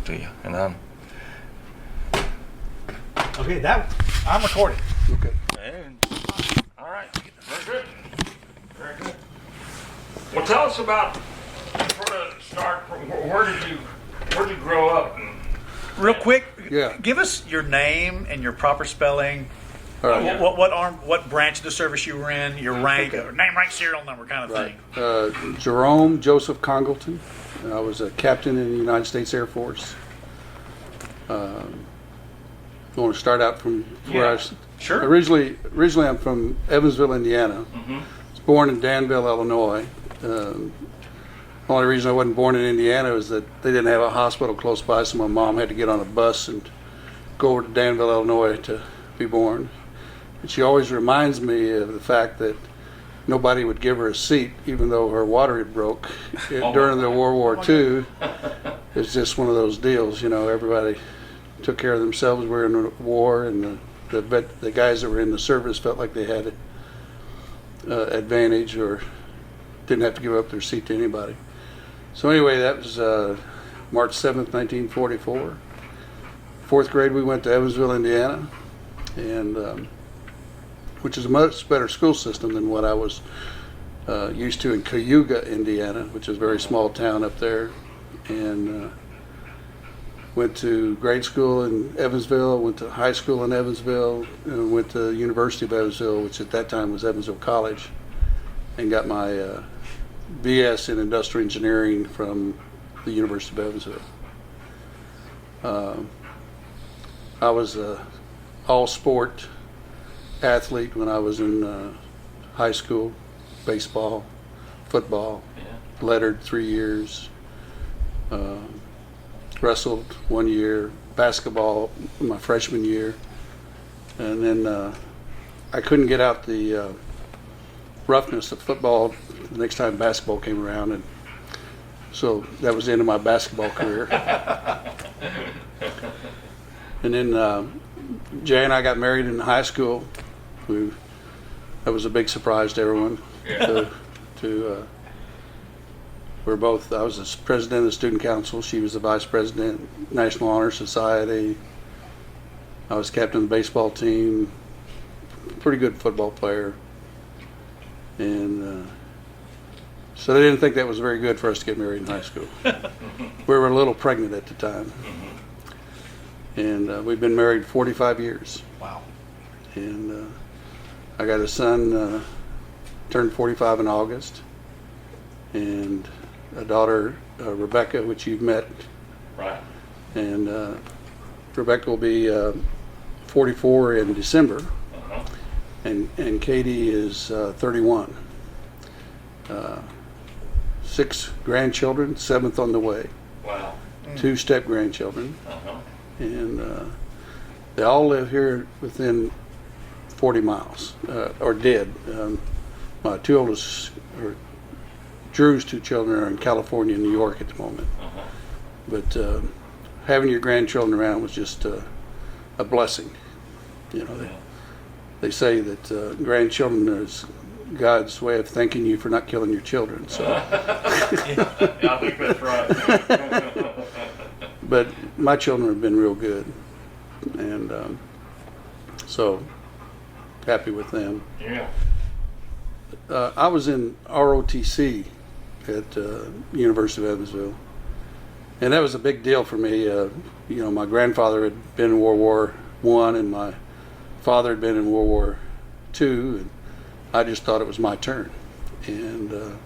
to you. And Okay, that I'm recording. Okay. all right, very good, very good. Well, tell us about where did you grow up? And, Real quick, Yeah. give us your name and your proper spelling. All right. What branch of the service you were in, your rank, Okay. or name, rank, serial number kind of Right. thing. Jerome Joseph Congleton. I was a captain in the United States Air Force. I want to start out from where I was. Sure. Originally, I'm from Evansville, Indiana. I was born in Danville, Illinois. The only reason I wasn't born in Indiana was that they didn't have a hospital close by, so my mom had to get on a bus and go over to Danville, Illinois to be born. And she always reminds me of the fact that nobody would give her a seat, even though her water had broke during the World War II. It's just one of those deals, you know. Everybody took care of themselves. We were in a war, and the guys that were in the service felt like they had advantage or didn't have to give up their seat to anybody. So anyway, that was March 7th, 1944. Fourth grade, we went to Evansville, Indiana, and which is a much better school system than what I was used to in Cayuga, Indiana, which is a very small town up there. And went to grade school in Evansville, went to high school in Evansville, and went to the University of Evansville, which at that time was Evansville College, and got my BS in industrial engineering from the University of Evansville. I was an all-sport athlete when I was in high school, baseball, football, lettered 3 years, wrestled 1 year, basketball my freshman year, and then I couldn't get out the roughness of football the next time basketball came around, and so that was the end of my basketball career. And then Jay and I got married in high school. That was a big surprise to everyone. We're both. I was the president of the student council. She was the vice president, National Honor Society. I was captain of the baseball team. Pretty good football player. And so they didn't think that was very good for us to get married in high school. We were a little pregnant at the time. And we've been married 45 years. Wow. And I got a son, turned 45 in August, and a daughter, Rebecca, which you've met. Right. And Rebecca will be 44 in December, and Katie is 31. 6 grandchildren, 7th on the way. Wow. 2 step-grandchildren. And they all live here within 40 miles, or did. My 2 oldest, or Drew's 2 children, are in California and New York at the moment. But having your grandchildren around was just a blessing. You know, they say that grandchildren is God's way of thanking you for not killing your children. So, I think that's right. but my children have been real good, and so happy with them. Yeah. I was in ROTC at University of Evansville, and that was a big deal for me. You know, my grandfather had been in World War I, and my father had been in World War II, and I just thought it was my turn. And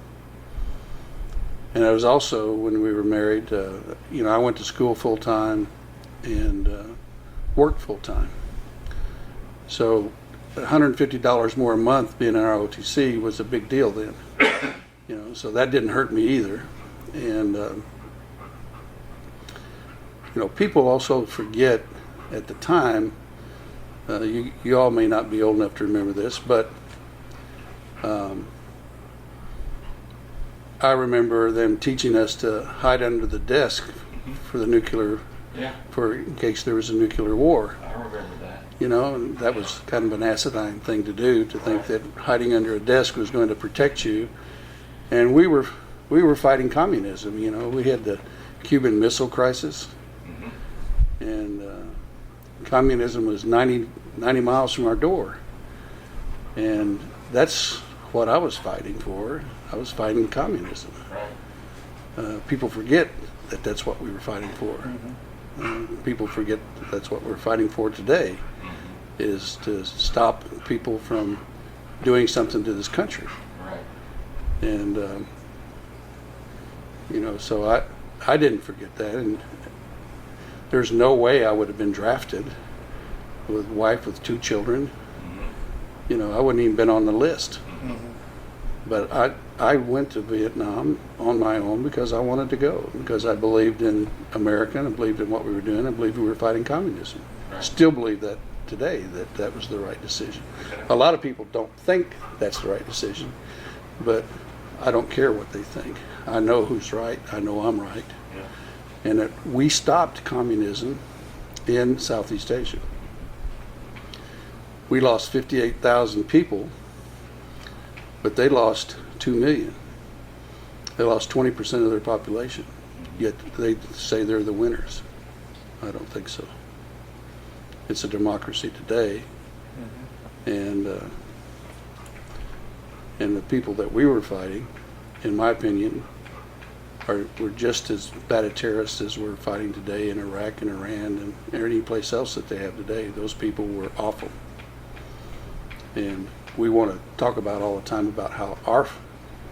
I was also, when we were married, you know, I went to school full time and worked full time. So $150 more a month being in ROTC was a big deal then. You know, so that didn't hurt me either. And you know, people also forget at the time. You all may not be old enough to remember this, but I remember them teaching us to hide under the desk for the nuclear, for in case there was a nuclear war. I remember that. You know, and that was kind of an asinine thing to do, to think that hiding under a desk was going to protect you. And we were fighting communism. You know, we had the Cuban Missile Crisis, And communism was 90 miles from our door. And that's what I was fighting for. I was fighting communism. People forget that that's what we were fighting for. People forget that's what we're fighting for today, is to stop people from doing something to this country. And so I didn't forget that, and there's no way I would have been drafted with a wife with 2 children. I wouldn't even been on the list. But I went to Vietnam on my own because I wanted to go, because I believed in America, and I believed in what we were doing. I believed we were fighting communism. Still believe that today, that was the right decision. A lot of people don't think that's the right decision, but I don't care what they think. I know who's right. I know I'm right. And that we stopped communism in Southeast Asia. We lost 58,000 people, but they lost 2 million. They lost 20% of their population, yet they say they're the winners. I don't think so. It's a democracy today, and the people that we were fighting, in my opinion, were just as bad a terrorists as we're fighting today in Iraq and Iran and any place else that they have today. Those people were awful. And we want to talk about all the time about how our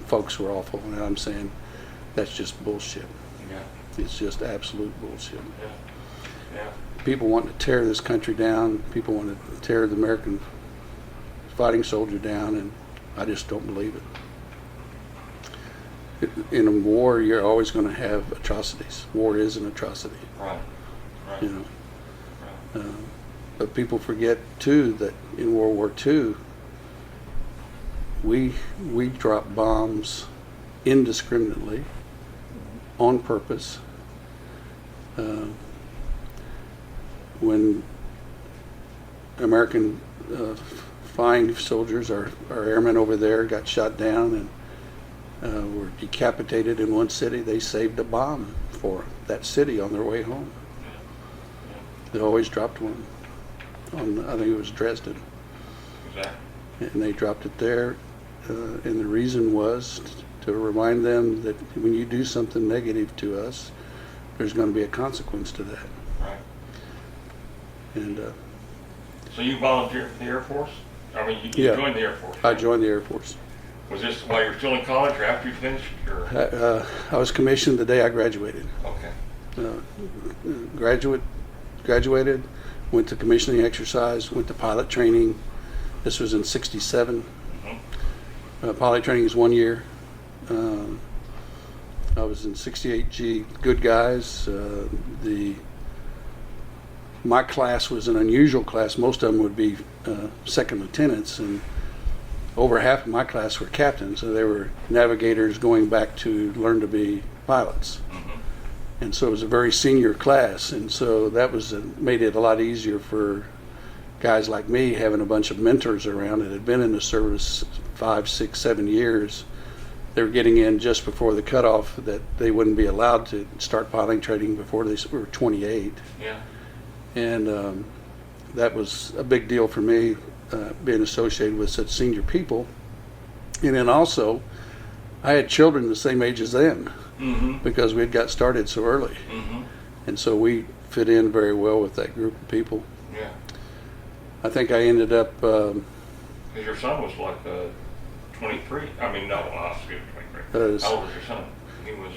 folks were awful, and I'm saying that's just bullshit. It's just absolute bullshit. People want to tear this country down. People want to tear the American fighting soldier down, and I just don't believe it. In a war, you're always going to have atrocities. War is an atrocity. But people forget too that in World War II, we dropped bombs indiscriminately, on purpose. When American flying soldiers, our airmen over there, got shot down and were decapitated in one city, they saved a bomb for that city on their way home. They always dropped one on, I think it was Dresden. And they dropped it there, and the reason was to remind them that when you do something negative to us, there's going to be a consequence to that. And so you volunteered for the Air Force? I mean, you joined the Air Force? I joined the Air Force. Was this while you were still in college or after you finished? Or? I was commissioned the day I graduated. Graduated, went to commissioning exercise, went to pilot training. This was in '67. Pilot training is 1 year. I was in 68G Good Guys. My class was an unusual class. Most of them would be second lieutenants, and over half of my class were captains. So they were navigators going back to learn to be pilots. And so it was a very senior class, and so that made it a lot easier for guys like me, having a bunch of mentors around that had been in the service 5, 6, 7 years. They were getting in just before the cutoff that they wouldn't be allowed to start piloting training before they were 28. And that was a big deal for me, being associated with such senior people. And then also, I had children the same age as them, because we had got started so early. And so we fit in very well with that group of people. I think I ended up... Because your son was like 23. I mean, no, excuse me, 23. How old was your son?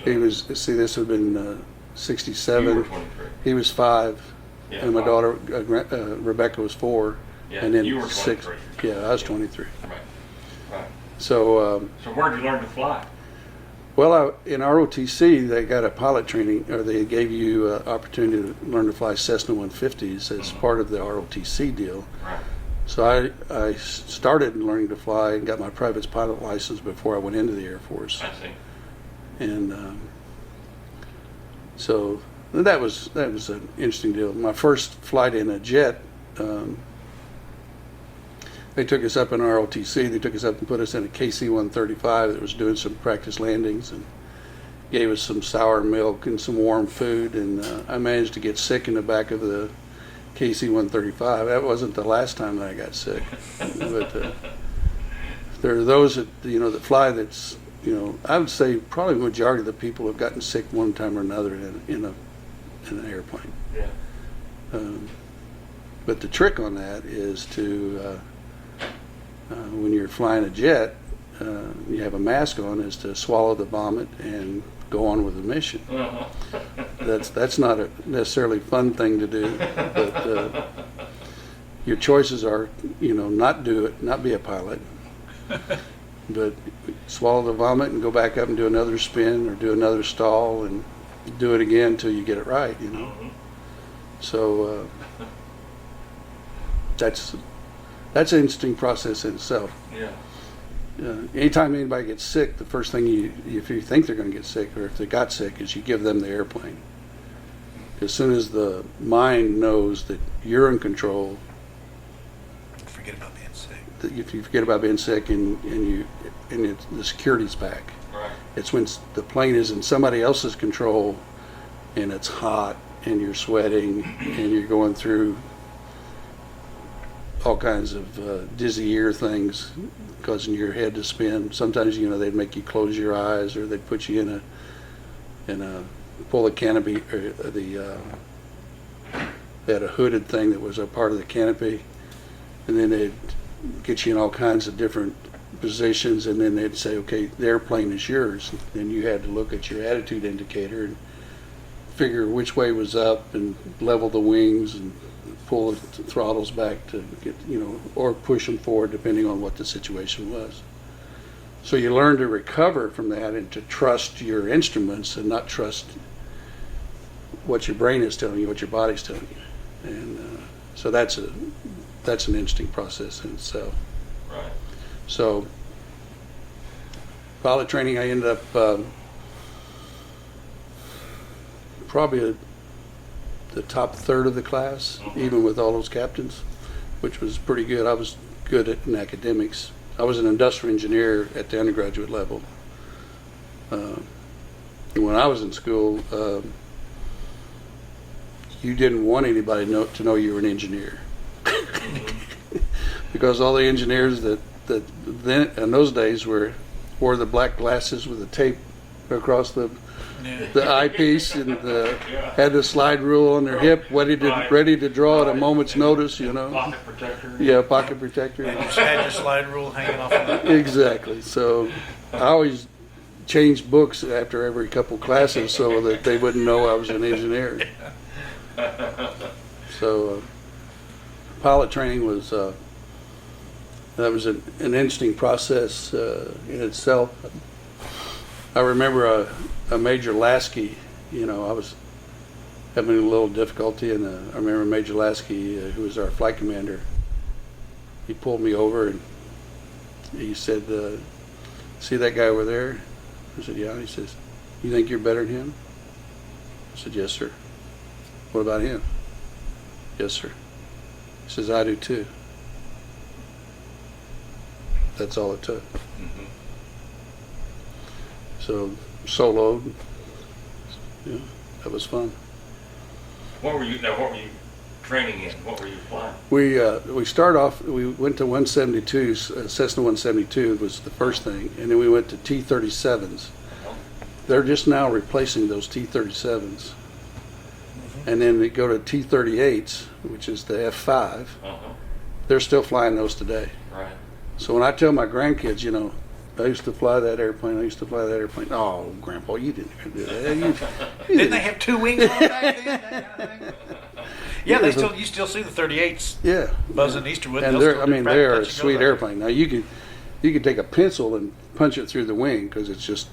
He was, see, this would have been 67. You were 23. He was 5. And my daughter, Rebecca, was 4. And then you were 6. 23. Yeah, I was 23. Right. So where did you learn to fly? Well, in ROTC, they got a pilot training, or they gave you opportunity to learn to fly Cessna 150s as part of the ROTC deal. So I started learning to fly and got my private pilot license before I went into the Air Force. I see. And so that was an interesting deal. My first flight in a jet, they took us up in ROTC. They took us up and put us in a KC-135 that was doing some practice landings, gave us some sour milk and some warm food, and I managed to get sick in the back of the KC-135. That wasn't the last time that I got sick, but there are those that that fly. That's I would say probably the majority of the people have gotten sick one time or another in an airplane. Yeah. But the trick on that is to when you're flying a jet, you have a mask on, is to swallow the vomit and go on with the mission. That's not a necessarily fun thing to do, but your choices are, not do it, not be a pilot, but swallow the vomit and go back up and do another spin or do another stall and do it again until you get it right. So that's an interesting process in itself. Yeah. Anytime anybody gets sick, the first thing if you think they're going to get sick, or if they got sick, is you give them the airplane. As soon as the mind knows that you're in control, Forget about being sick. if you forget about being sick and the security's back, Right. it's when the plane is in somebody else's control and it's hot and you're sweating and you're going through all kinds of dizzy ear things, causing your head to spin. Sometimes they'd make you close your eyes, or they'd put you in a pull the canopy, or they had a hooded thing that was a part of the canopy, and then they'd get you in all kinds of different positions, and then they'd say, okay, the airplane is yours. Then you had to look at your attitude indicator and figure which way was up and level the wings and pull the throttles back to get, or push them forward depending on what the situation was. So you learn to recover from that and to trust your instruments and not trust what your brain is telling you, what your body's telling you. And so that's an interesting process in itself. Right. So pilot training, I ended up probably the top third of the class, even with all those captains, which was pretty good. I was good in academics. I was an industrial engineer at the undergraduate level. And when I was in school, you didn't want anybody to know you were an engineer. Because all the engineers that then in those days wore the black glasses with the tape across the eyepiece, and had the slide rule on their hip, ready to draw at a moment's notice. Pocket protector. Yeah, pocket protector. You just had your slide rule hanging off of that. Exactly. So I always changed books after every couple classes so that they wouldn't know I was an engineer. So pilot training was that was an interesting process in itself. I remember a Major Lasky, I was having a little difficulty, and I remember Major Lasky, who was our flight commander, he pulled me over and he said, see that guy over there? I said, yeah. He says, you think you're better than him? I said, yes, sir. What about him? Yes, sir. He says, I do too. That's all it took. Mm-hmm. So soloed, that was fun. What were you training in? What were you flying? We started off. We went to 172s. Cessna 172 was the first thing, and then we went to T-37s. They're just now replacing those T-37s, and then they go to T-38s, which is the F-5. They're still flying those today. Right. So when I tell my grandkids, I used to fly that airplane. Oh, Grandpa, you didn't even do that. Didn't they have two wings on back then? That kind of thing? Yeah, you still see the 38s. Yeah, buzzing Easterwood. And they are a sweet airplane. Now you can take a pencil and punch it through the wing because it's just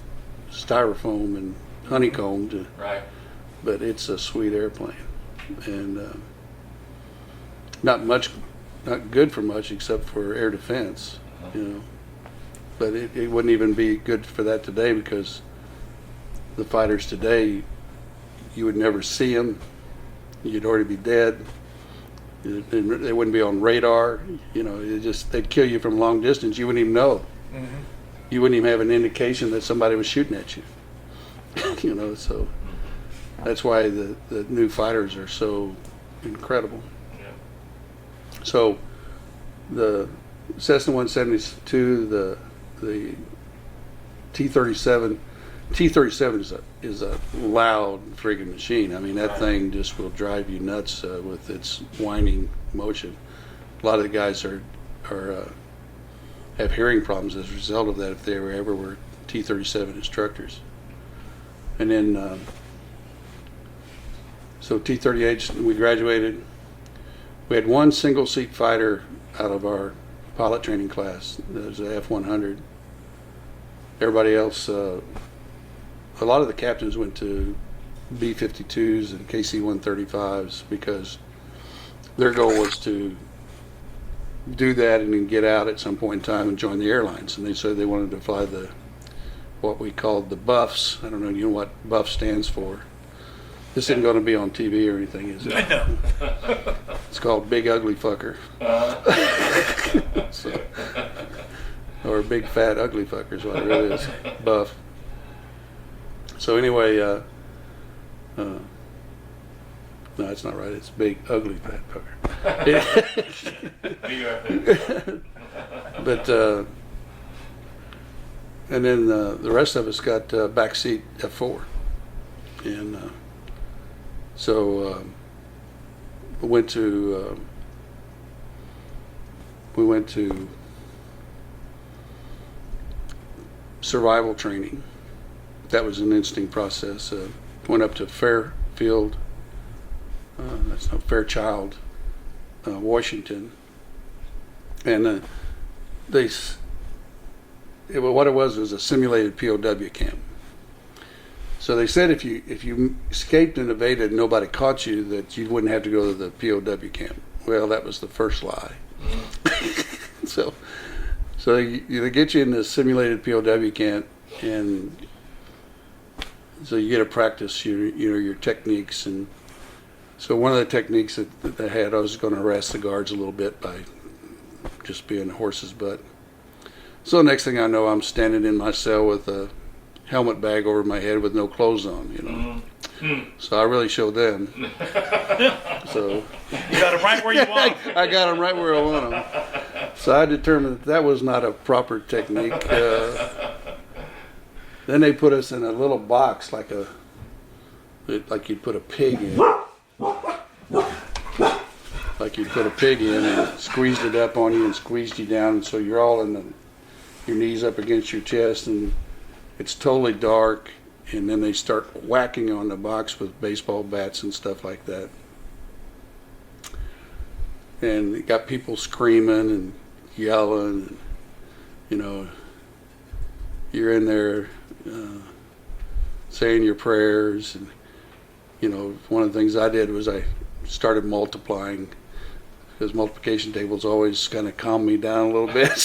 styrofoam and honeycombed. Right. But it's a sweet airplane, and not good for much except for air defense, But it wouldn't even be good for that today because the fighters today, you would never see them. You'd already be dead. They wouldn't be on radar. They'd kill you from long distance. You wouldn't even know. Mm-hmm. You wouldn't even have an indication that somebody was shooting at you. You know, so that's why the new fighters are so incredible. Yeah. So the Cessna 172, the T-37 is a loud friggin' machine. I mean, that thing just will drive you nuts with its whining motion. A lot of the guys have hearing problems as a result of that if they ever were T-37 instructors. And then, so T-38, we graduated. We had one single seat fighter out of our pilot training class. That was a F-100. Everybody else, a lot of the captains went to B-52s and KC-135s because their goal was to do that and then get out at some point in time and join the airlines. And they said they wanted to fly what we called the buffs. I don't know, you know what buff stands for. This isn't going to be on TV or anything, is it? No. It's called Big Ugly Fucker. So, or Big Fat Ugly Fucker is what it really is. Buff. So anyway, no, that's not right. It's Big Ugly Fat Fucker. But and then the rest of us got backseat F4, and so we went to survival training. That was an interesting process. Went up to Fairfield, that's not Fairchild, Washington, and what it was a simulated POW camp. So they said if you escaped and evaded and nobody caught you, that you wouldn't have to go to the POW camp. Well, that was the first lie. So they get you in this simulated POW camp, and so you get to practice your techniques. And so one of the techniques that they had, I was going to harass the guards a little bit by just being a horse's butt. So next thing I know, I'm standing in my cell with a helmet bag over my head with no clothes on, you know. So I really showed them. So you got them right where you want them. I got them right where I want them. So I determined that was not a proper technique. Then they put us in a little box like you'd put a pig in. Like you'd put a pig in and squeezed it up on you and squeezed you down, so you're all in your knees up against your chest, and it's totally dark. And then they start whacking on the box with baseball bats and stuff like that. And it got people screaming and yelling, and, you know, you're in there saying your prayers. And, you know, one of the things I did was I started multiplying, because multiplication tables always kind of calm me down a little bit.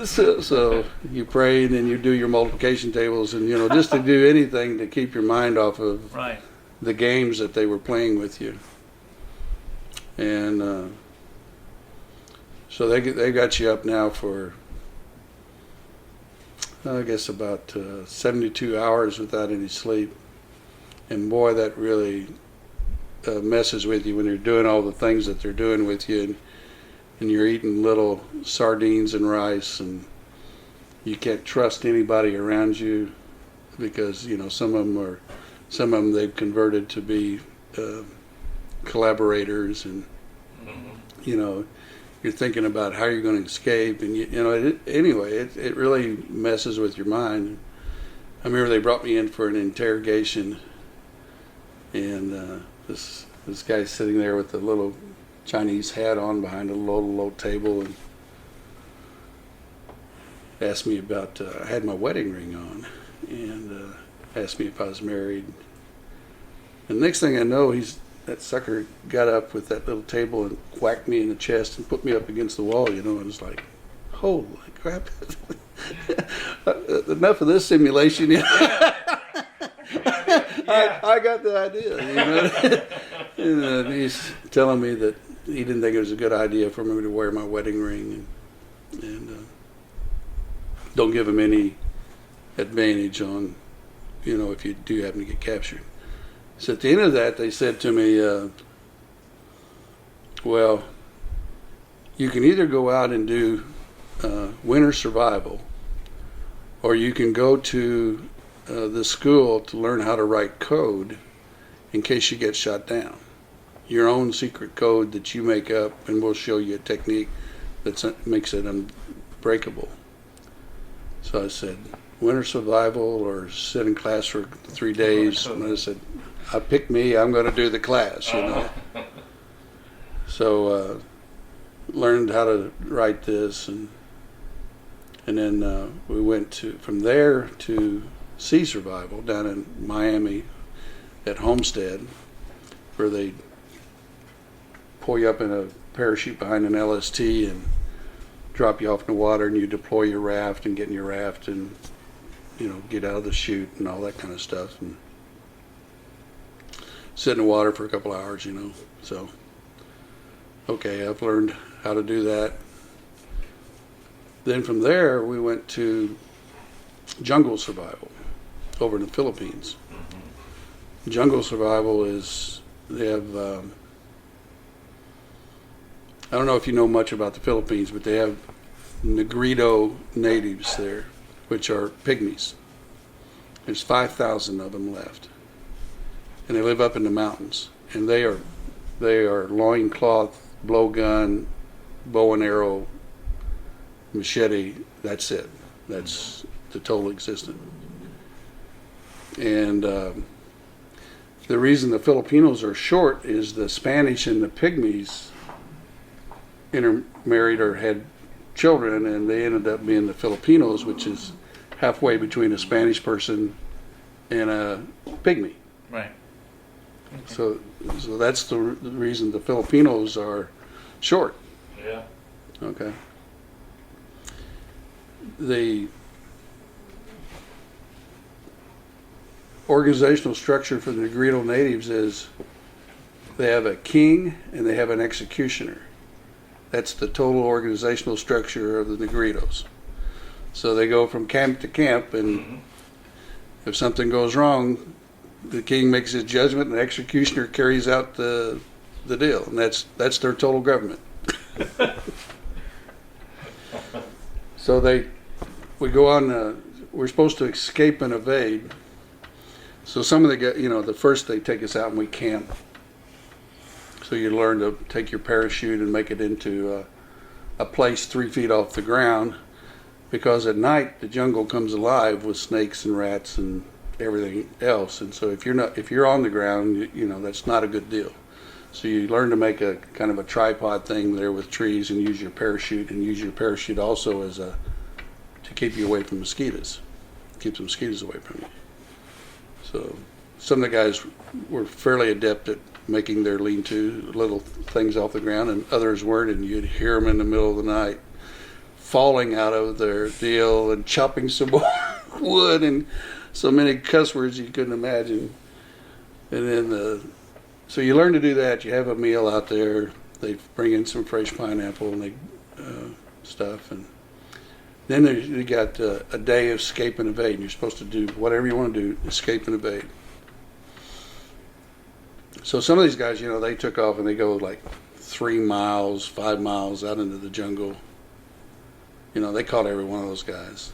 So you pray and then you do your multiplication tables, and, you know, just to do anything to keep your mind off of the games that they were playing with you. And so they got you up now for, I guess, about 72 hours without any sleep. And boy, that really messes with you when you're doing all the things that they're doing with you, and you're eating little sardines and rice, and you can't trust anybody around you, because, you know, some of them they've converted to be collaborators, and you know, you're thinking about how you're going to escape, and it really messes with your mind. I remember they brought me in for an interrogation, and this guy's sitting there with a little Chinese hat on behind a low table, and asked me about, I had my wedding ring on, and asked me if I was married. And the next thing I know, that sucker got up with that little table and whacked me in the chest and put me up against the wall, you know. And it's like, holy crap. Enough of this simulation. You know? I got the idea, you know. And he's telling me that he didn't think it was a good idea for me to wear my wedding ring, and don't give him any advantage on, if you do happen to get captured. So at the end of that, they said to me, well, you can either go out and do winter survival, or you can go to the school to learn how to write code in case you get shot down. Your own secret code that you make up, and we'll show you a technique that makes it unbreakable. So I said, winter survival or sit in class for 3 days. And I said, I picked me, I'm going to do the class, So learned how to write this, and then we went from there to sea survival down in Miami at Homestead, where they pull you up in a parachute behind an LST and drop you off in the water, and you deploy your raft and get in your raft and get out of the chute and all that kind of stuff, and sit in the water for a couple hours. So okay, I've learned how to do that. Then from there we went to jungle survival over in the Philippines. Jungle survival is, they have I don't know if you know much about the Philippines, but they have Negrito natives there, which are pygmies. There's 5,000 of them left, and they live up in the mountains. And they are loincloth, blowgun, bow and arrow, machete. That's it. That's the total existence. And the reason the Filipinos are short is the Spanish and the pygmies intermarried or had children, and they ended up being the Filipinos, which is halfway between a Spanish person and a pygmy. Right. So that's the reason the Filipinos are short. Yeah. Okay. The organizational structure for the Negrito natives is they have a king and they have an executioner. That's the total organizational structure of the Negritos. So they go from camp to camp, and if something goes wrong, the king makes his judgment, and the executioner carries out the deal, and that's their total government. So we go on. We're supposed to escape and evade. So some of the first they take us out and we camp. So you learn to take your parachute and make it into a place 3 feet off the ground, because at night the jungle comes alive with snakes and rats and everything else. And so if you're on the ground, that's not a good deal. So you learn to make a kind of a tripod thing there with trees, and use your parachute, and use your parachute also to keep you away from mosquitoes, keep the mosquitoes away from you. So some of the guys were fairly adept at making their lean-to little things off the ground, and others weren't, and you'd hear them in the middle of the night falling out of their deal and chopping some more wood, and so many cuss words you couldn't imagine. And then so you learn to do that. You have a meal out there. They bring in some fresh pineapple and stuff, and then you got a day of escape and evade, and you're supposed to do whatever you want to do, escape and evade. So some of these guys, they took off and they go like 3 miles, 5 miles out into the jungle. They caught every one of those guys.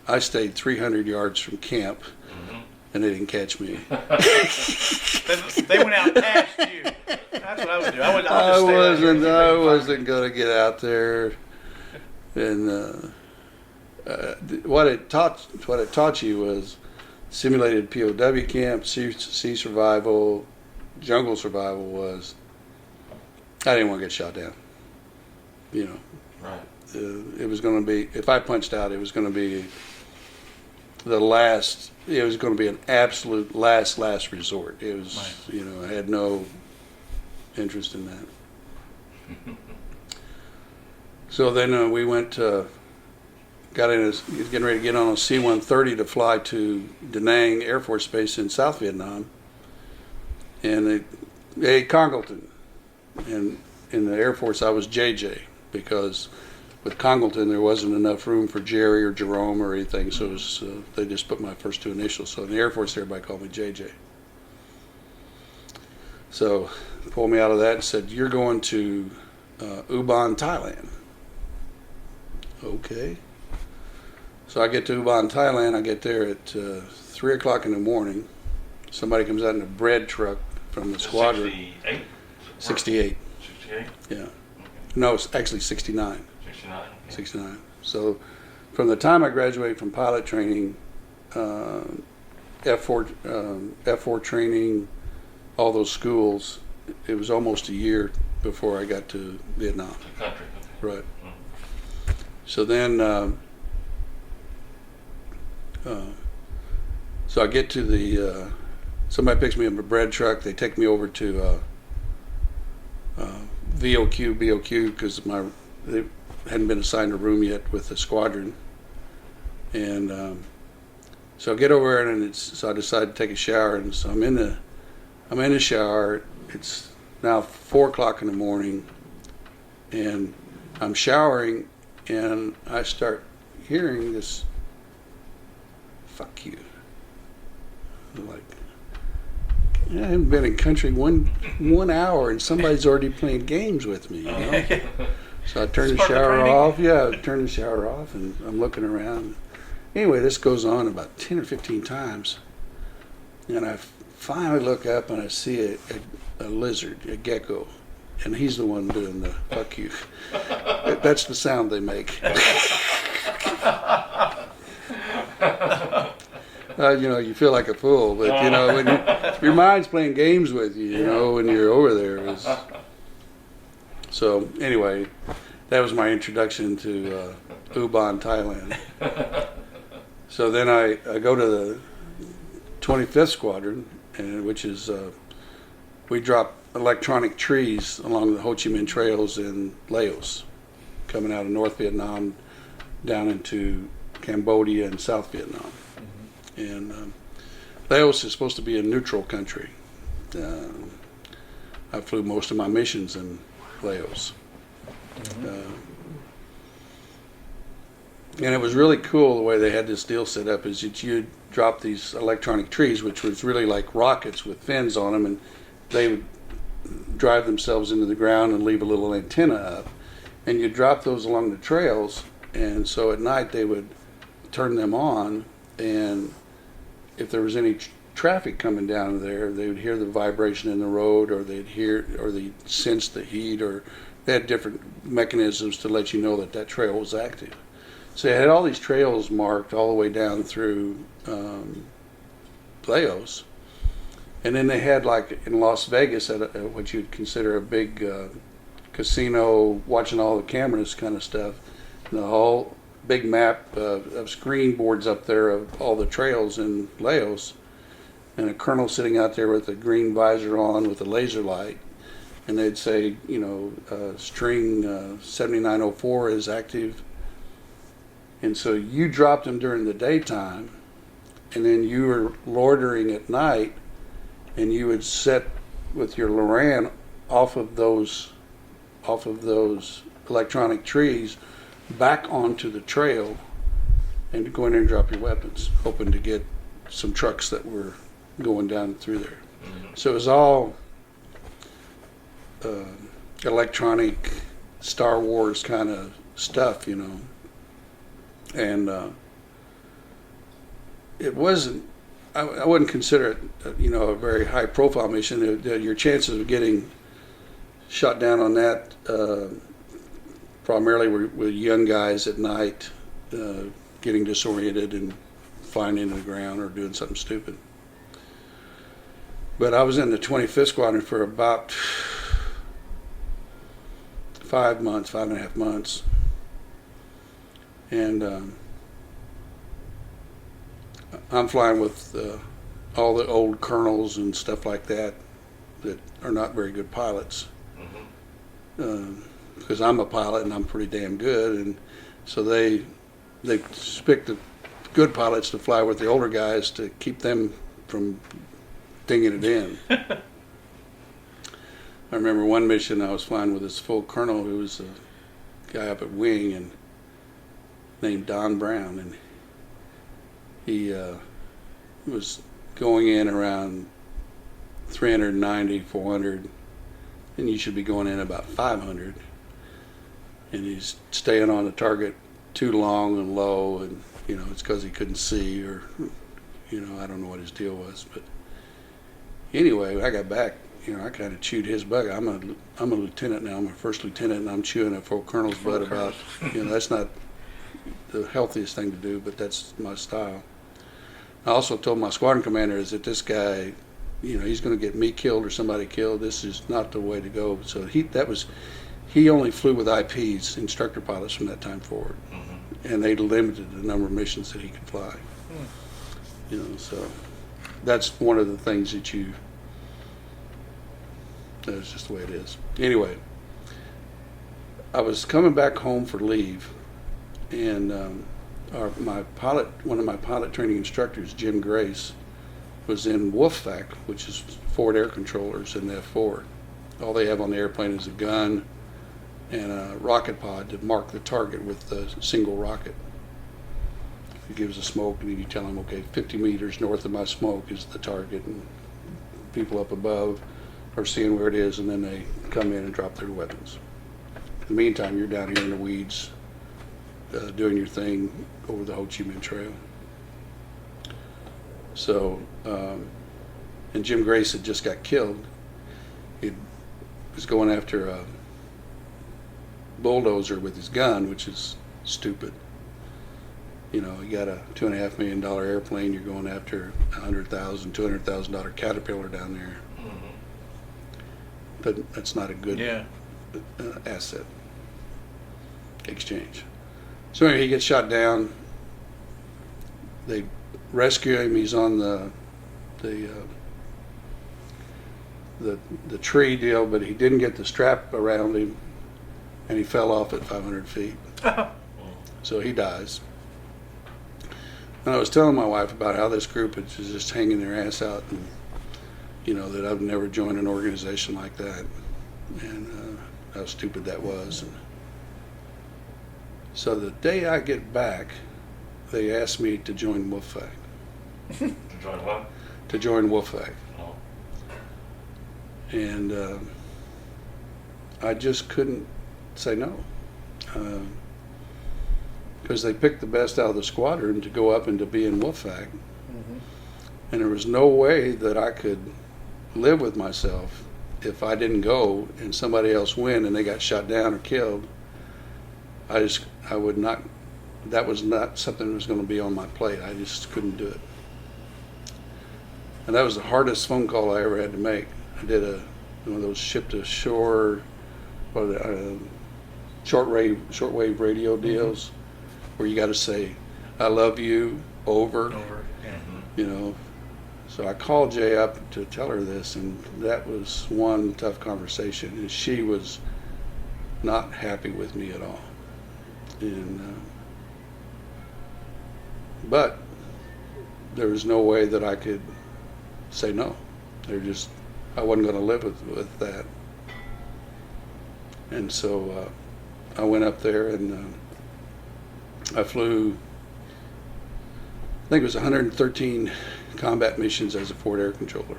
I stayed 300 yards from camp, and they didn't catch me. They went out past you. That's what I would do. I wasn't going to get out there. And what it taught you was simulated POW camp, sea survival, jungle survival was, I didn't want to get shot down. Right. It was going to be, if I punched out, it was going to be it was going to be an absolute last resort. It was, right. I had no interest in that. So then we went, getting ready to get on a C-130 to fly to Da Nang Air Force Base in South Vietnam. And Congleton. And in the Air Force, I was JJ, because with Congleton, there wasn't enough room for Jerry or Jerome or anything, so it was, they just put my first two initials. So in the Air Force, everybody called me JJ. So pulled me out of that and said, "You're going to Ubon, Thailand." Okay. So I get to Ubon, Thailand. I get there at 3 o'clock in the morning. Somebody comes out in a bread truck from the squadron. 68? 68. 68? Yeah. No, it's actually 69. 69? Okay. 69. So from the time I graduated from pilot training, F4 training, all those schools, it was almost a year before I got to Vietnam. The country. Okay. Right. So then, so I get to the, somebody picks me up in a bread truck. They take me over to BOQ, because they hadn't been assigned a room yet with the squadron. And so I get over there, and so I decide to take a shower. And so I'm in the shower. It's now 4 o'clock in the morning, and I'm showering, and I start hearing this, "Fuck you." I'm like, I haven't been in country one hour, and somebody's already playing games with me, you know? So I turn the shower off. Yeah, I turn the shower off, and I'm looking around. Anyway, this goes on about 10 or 15 times, and I finally look up, and I see a lizard, a gecko, and he's the one doing the "fuck you." That's the sound they make. You know, you feel like a fool, but you know, when your mind's playing games with you, you know, when you're over there. So anyway, that was my introduction to Ubon, Thailand. So then I go to the 25th Squadron, which is, we drop electronic trees along the Ho Chi Minh trails in Laos, coming out of North Vietnam down into Cambodia and South Vietnam. And Laos is supposed to be a neutral country. I flew most of my missions in Laos. And it was really cool the way they had this deal set up, is that you'd drop these electronic trees, which was really like rockets with fins on them, and they would drive themselves into the ground and leave a little antenna up. And you drop those along the trails, and so at night they would turn them on, and if there was any traffic coming down there, they would hear the vibration in the road, or they'd sense the heat, or they had different mechanisms to let you know that that trail was active. So they had all these trails marked all the way down through Laos, and then they had, like in Las Vegas, at what you'd consider a big casino, watching all the cameras kind of stuff, and the whole big map of screen boards up there of all the trails in Laos, and a colonel sitting out there with a green visor on with a laser light, and they'd say, you know, string 7904 is active. And so you dropped them during the daytime, and then you were loitering at night, and you would set with your Loran off of those electronic trees back onto the trail, and go in there and drop your weapons, hoping to get some trucks that were going down through there. So it was all electronic Star Wars kind of stuff, you know. And it wasn't, I wouldn't consider it, you know, a very high profile mission. Your chances of getting shot down on that primarily were with young guys at night, getting disoriented and flying into the ground or doing something stupid. But I was in the 25th Squadron for about 5.5 months. And I'm flying with all the old colonels and stuff like that are not very good pilots. Because I'm a pilot and I'm pretty damn good, and so they pick the good pilots to fly with the older guys to keep them from dinging it in. I remember one mission I was flying with this full colonel who was a guy up at Wing and named Don Brown, and he was going in around 390, 400, and you should be going in about 500. And he's staying on the target too long and low, and it's because he couldn't see, or I don't know what his deal was. But anyway, when I got back, I kind of chewed his bug. I'm a lieutenant now. I'm a first lieutenant, and I'm chewing a full colonel's butt about that's not the healthiest thing to do, but that's my style. I also told my squadron commander is that this guy, he's going to get me killed or somebody killed. This is not the way to go. So he only flew with IPs, instructor pilots, from that time forward, and they limited the number of missions that he could fly. So that's one of the things that's just the way it is. Anyway, I was coming back home for leave, and one of my pilot training instructors, Jim Grace, was in WFAC, which is forward air controllers in the F4. All they have on the airplane is a gun and a rocket pod to mark the target with a single rocket. He gives a smoke, and you tell him, okay, 50 meters north of my smoke is the target, and people up above are seeing where it is, and then they come in and drop their weapons. In the meantime, you're down here in the weeds doing your thing over the Ho Chi Minh Trail. So, and Jim Grace had just got killed. He was going after a bulldozer with his gun, which is stupid. You got a $2.5 million airplane, you're going after $200,000 Caterpillar down there. That's not a good asset exchange. So anyway, he gets shot down. They rescue him. He's on the tree deal, but he didn't get the strap around him, and he fell off at 500 feet. So he dies. And I was telling my wife about how this group is just hanging their ass out, and that I've never joined an organization like that, and how stupid that was. And so the day I get back, they asked me to join WFAC. To join what? To join WFAC. Oh. And I just couldn't say no. Because they picked the best out of the squadron to go up and to be in WFAC. And there was no way that I could live with myself if I didn't go and somebody else win and they got shot down or killed. I would not, that was not something that was going to be on my plate. I just couldn't do it. And that was the hardest phone call I ever had to make. I did one of those ship to shore, shortwave radio deals, where you got to say, "I love you," over. So I called Jay up to tell her this, and that was one tough conversation, and she was not happy with me at all. And but there was no way that I could say no. I wasn't going to live with that. And so I went up there, and I flew, I think it was 113 combat missions as a forward air controller.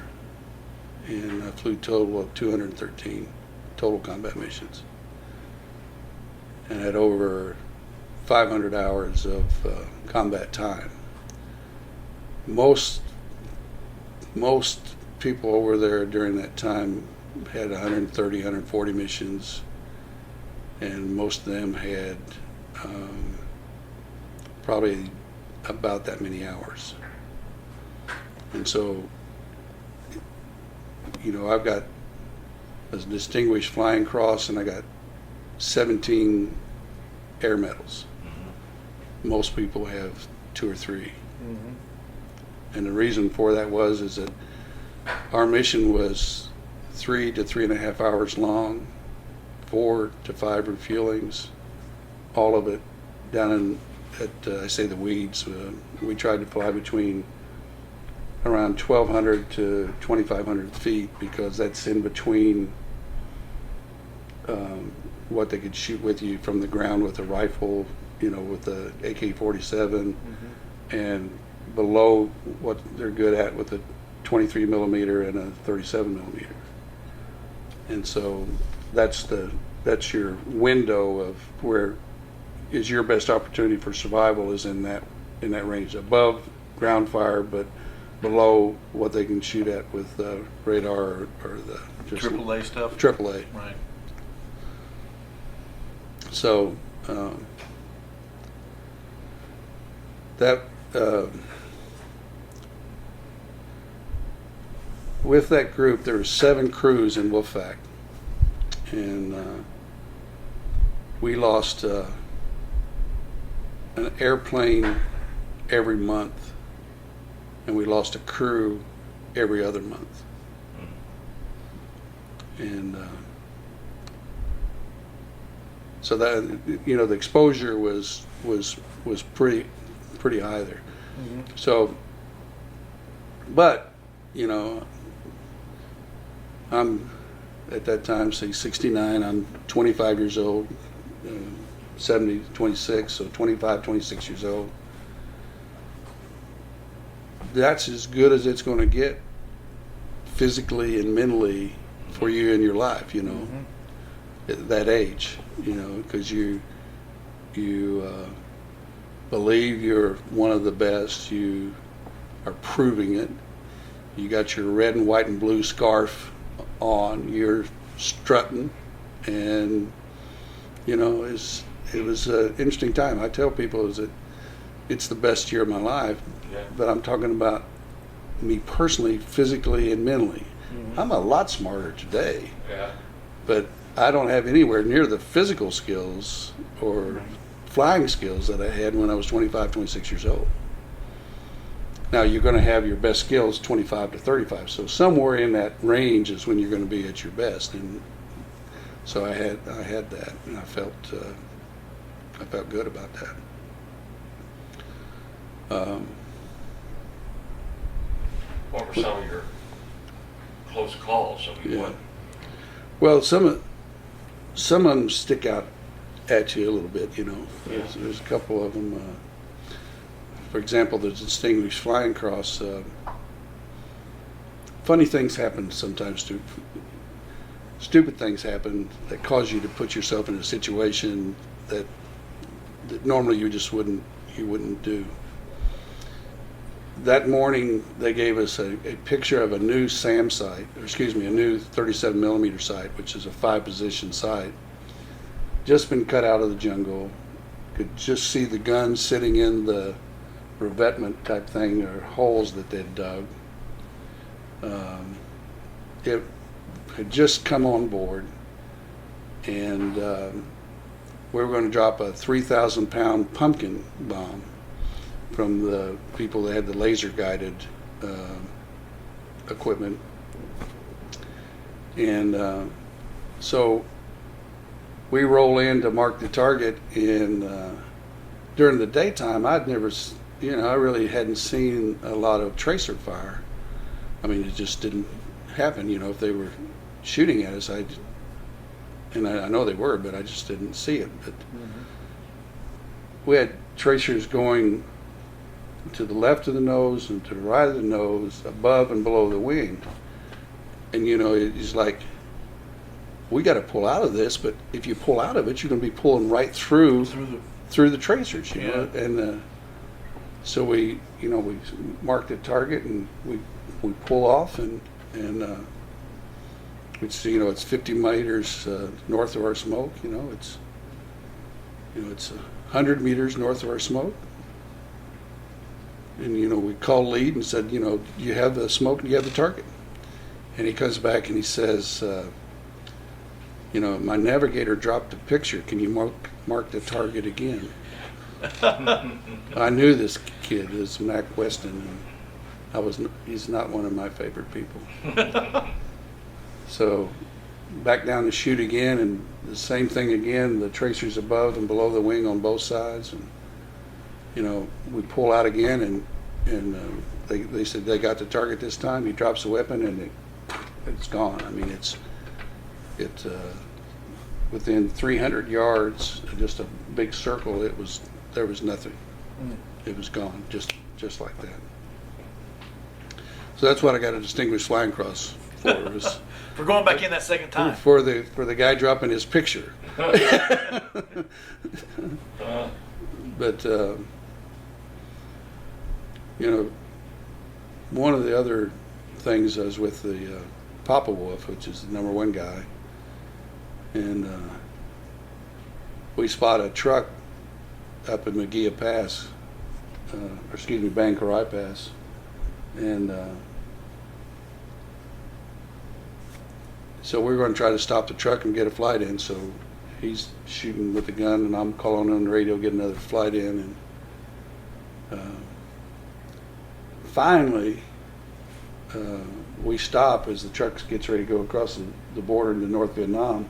And I flew a total of 213 total combat missions. And had over 500 hours of combat time. Most people over there during that time had 130, 140 missions, and most of them had probably about that many hours. And so, I've got a distinguished flying cross, and I got 17 air medals. Most people have 2 or 3. And the reason for that is that our mission was 3 to 3.5 hours long, 4 to 5 refuelings, all of it down at the weeds. We tried to fly between around 1,200 to 2,500 feet, because that's in between what they could shoot with you from the ground with a rifle, with the AK-47, and below what they're good at with a 23 millimeter and a 37 millimeter. And so that's your window of where is your best opportunity for survival, is in that range, above ground fire, but below what they can shoot at with radar or the just AAA stuff. AAA. Right. So that with that group, there were 7 crews in Wolfpack, and we lost an airplane every month, and we lost a crew every other month. And so that, the exposure was pretty high there. So, but I'm at that time, say 69, I'm 25 years old, 70, 26, so 25, 26 years old. That's as good as it's going to get physically and mentally for you in your life, at that age, because you believe you're one of the best, you are proving it, you got your red and white and blue scarf on, you're strutting, and it was an interesting time. I tell people it's the best year of my life, but I'm talking about me personally, physically and mentally. I'm a lot smarter today, but I don't have anywhere near the physical skills or flying skills that I had when I was 25, 26 years old. Now, you're going to have your best skills 25 to 35, so somewhere in that range is when you're going to be at your best. And so I had that, and I felt good about that. What were some of your close calls? What? Well, some of them stick out at you a little bit. There's a couple of them. For example, the Distinguished Flying Cross. Funny things happen sometimes. Stupid things happen that cause you to put yourself in a situation that normally you just wouldn't do. That morning, they gave us a picture of a new SAM sight, a new 37 millimeter sight, which is a 5-position sight. Just been cut out of the jungle. Could just see the gun sitting in the revetment type thing, or holes that they'd dug. It had just come on board, and we were going to drop a 3,000-pound pumpkin bomb from the people that had the laser guided equipment. And so we roll in to mark the target, and during the daytime I'd never, I really hadn't seen a lot of tracer fire. I mean, it just didn't happen. If they were shooting at us, I know they were, but I just didn't see it. But we had tracers going to the left of the nose and to the right of the nose, above and below the wing. And it's like, we got to pull out of this, but if you pull out of it, you're going to be pulling right through the tracers, And so we mark the target, and we pull off, and it's 50 meters north of our smoke. It's 100 meters north of our smoke. And we called lead and said, you have the smoke and you have the target. And he comes back and he says, my navigator dropped a picture. Can you mark the target again? I knew this kid, this Mac Weston, and he's not one of my favorite people. So back down to shoot again, and the same thing again, the tracers above and below the wing on both sides. And we pull out again, and they said they got the target this time. He drops the weapon, and it's gone. I mean, within 300 yards, just a big circle, there was nothing. It was gone, just like that. So that's what I got a distinguished flying cross for. Was For going back in that second time. for the guy dropping his picture. But you know, one of the other things, I was with the Papa Wolf, which is the #1 guy, and we spot a truck up in Magia Pass, or excuse me, Bangkarai Pass, and so we're going to try to stop the truck and get a flight in. So he's shooting with the gun, and I'm calling on the radio, get another flight in, and finally we stop as the truck gets ready to go across the border into North Vietnam.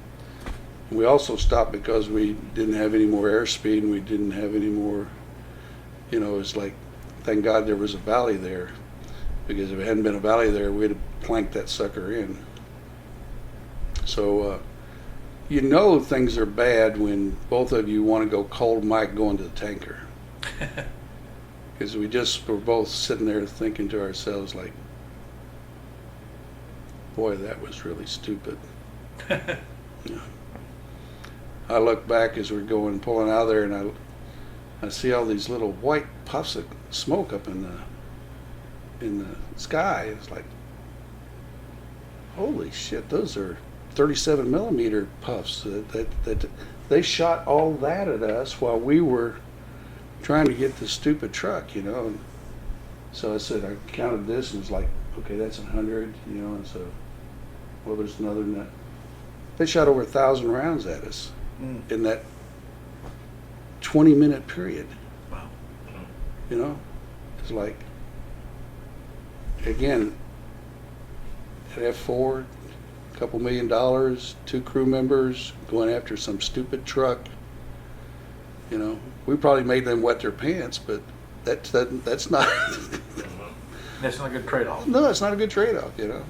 We also stopped because we didn't have any more airspeed, and we didn't have any more, you know, it's like, thank God there was a valley there, because if it hadn't been a valley there, we'd have planked that sucker in. So, you know things are bad when both of you want to go cold Mike going to the tanker. Because we just were both sitting there thinking to ourselves like, boy, that was really stupid. Yeah. I look back as we're pulling out of there, and I see all these little white puffs of smoke up in the sky. It's like, holy shit, those are 37 millimeter puffs. That they shot all that at us while we were trying to get the stupid truck, you know. And so I said, I counted this, and it was like, okay, that's 100, you know. And so, well, there's another net. They shot over 1,000 rounds at us in that 20-minute period. Wow. You know, it's like, again, at F4, a couple $1 million, 2 crew members going after some stupid truck. You know, we probably made them wet their pants, but that's not. That's not a good trade-off. No, it's not a good trade-off. You know.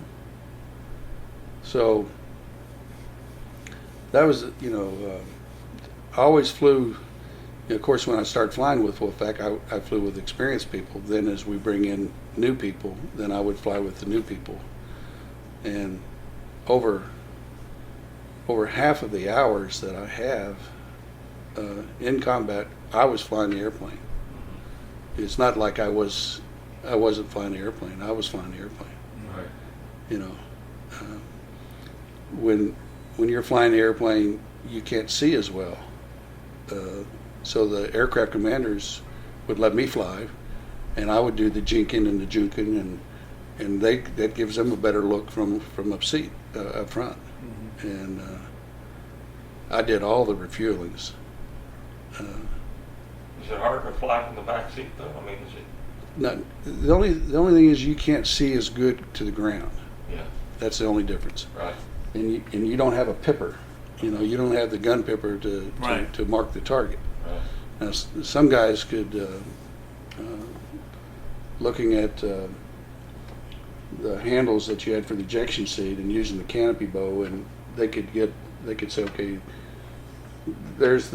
So that was, you know, I always flew. You know, of course, when I started flying with Wolfpack, I flew with experienced people. Then, as we bring in new people, then I would fly with the new people, and over half of the hours that I have in combat, I was flying the airplane. It's not like I wasn't flying the airplane. I was flying the airplane. Right. You know, when you're flying the airplane, you can't see as well. So the aircraft commanders would let me fly, and I would do the jinking and the juking, and that gives them a better look from up seat, up front. Mm-hmm. And I did all the refuelings. Is it hard to fly from the back seat though? I mean, is it? Not, the only thing is you can't see as good to the ground. Yeah. That's the only difference. Right. And you don't have a pipper. You know, you don't have the gun pipper to mark the target. Right. Now, some guys could, looking at the handles that you had for the ejection seat and using the canopy bow, and they could say, okay, there's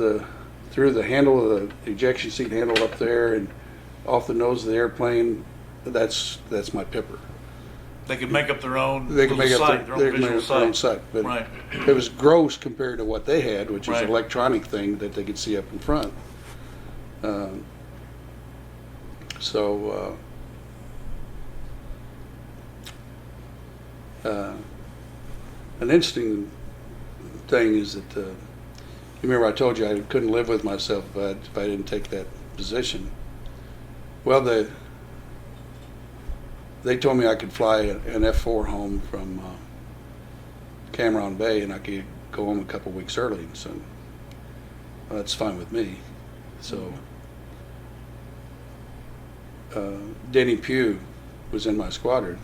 through the handle of the ejection seat handle up there and off the nose of the airplane, that's my pipper. They could make up their own They could make up sight, their own sight, but right. It was gross compared to what they had, which was Right. an electronic thing that they could see up in front. An interesting thing is that you remember I told you I couldn't live with myself if I didn't take that position. Well, they told me I could fly an F4 home from Cameron Bay, and I could go home a couple weeks early. So well, that's fine with me. So Denny Pugh was in my squadron,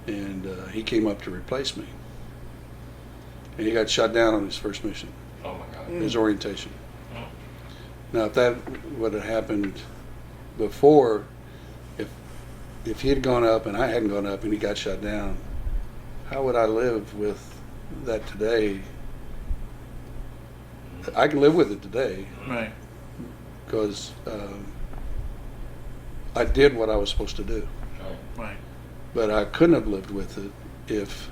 and he came up to replace me. And he got shot down on his first mission. Oh my God. His orientation. Oh. Now, if that would have happened before, if he had gone up and I hadn't gone up and he got shot down, how would I live with that today I can live with it today Right. because I did what I was supposed to do. Right. But I couldn't have lived with it if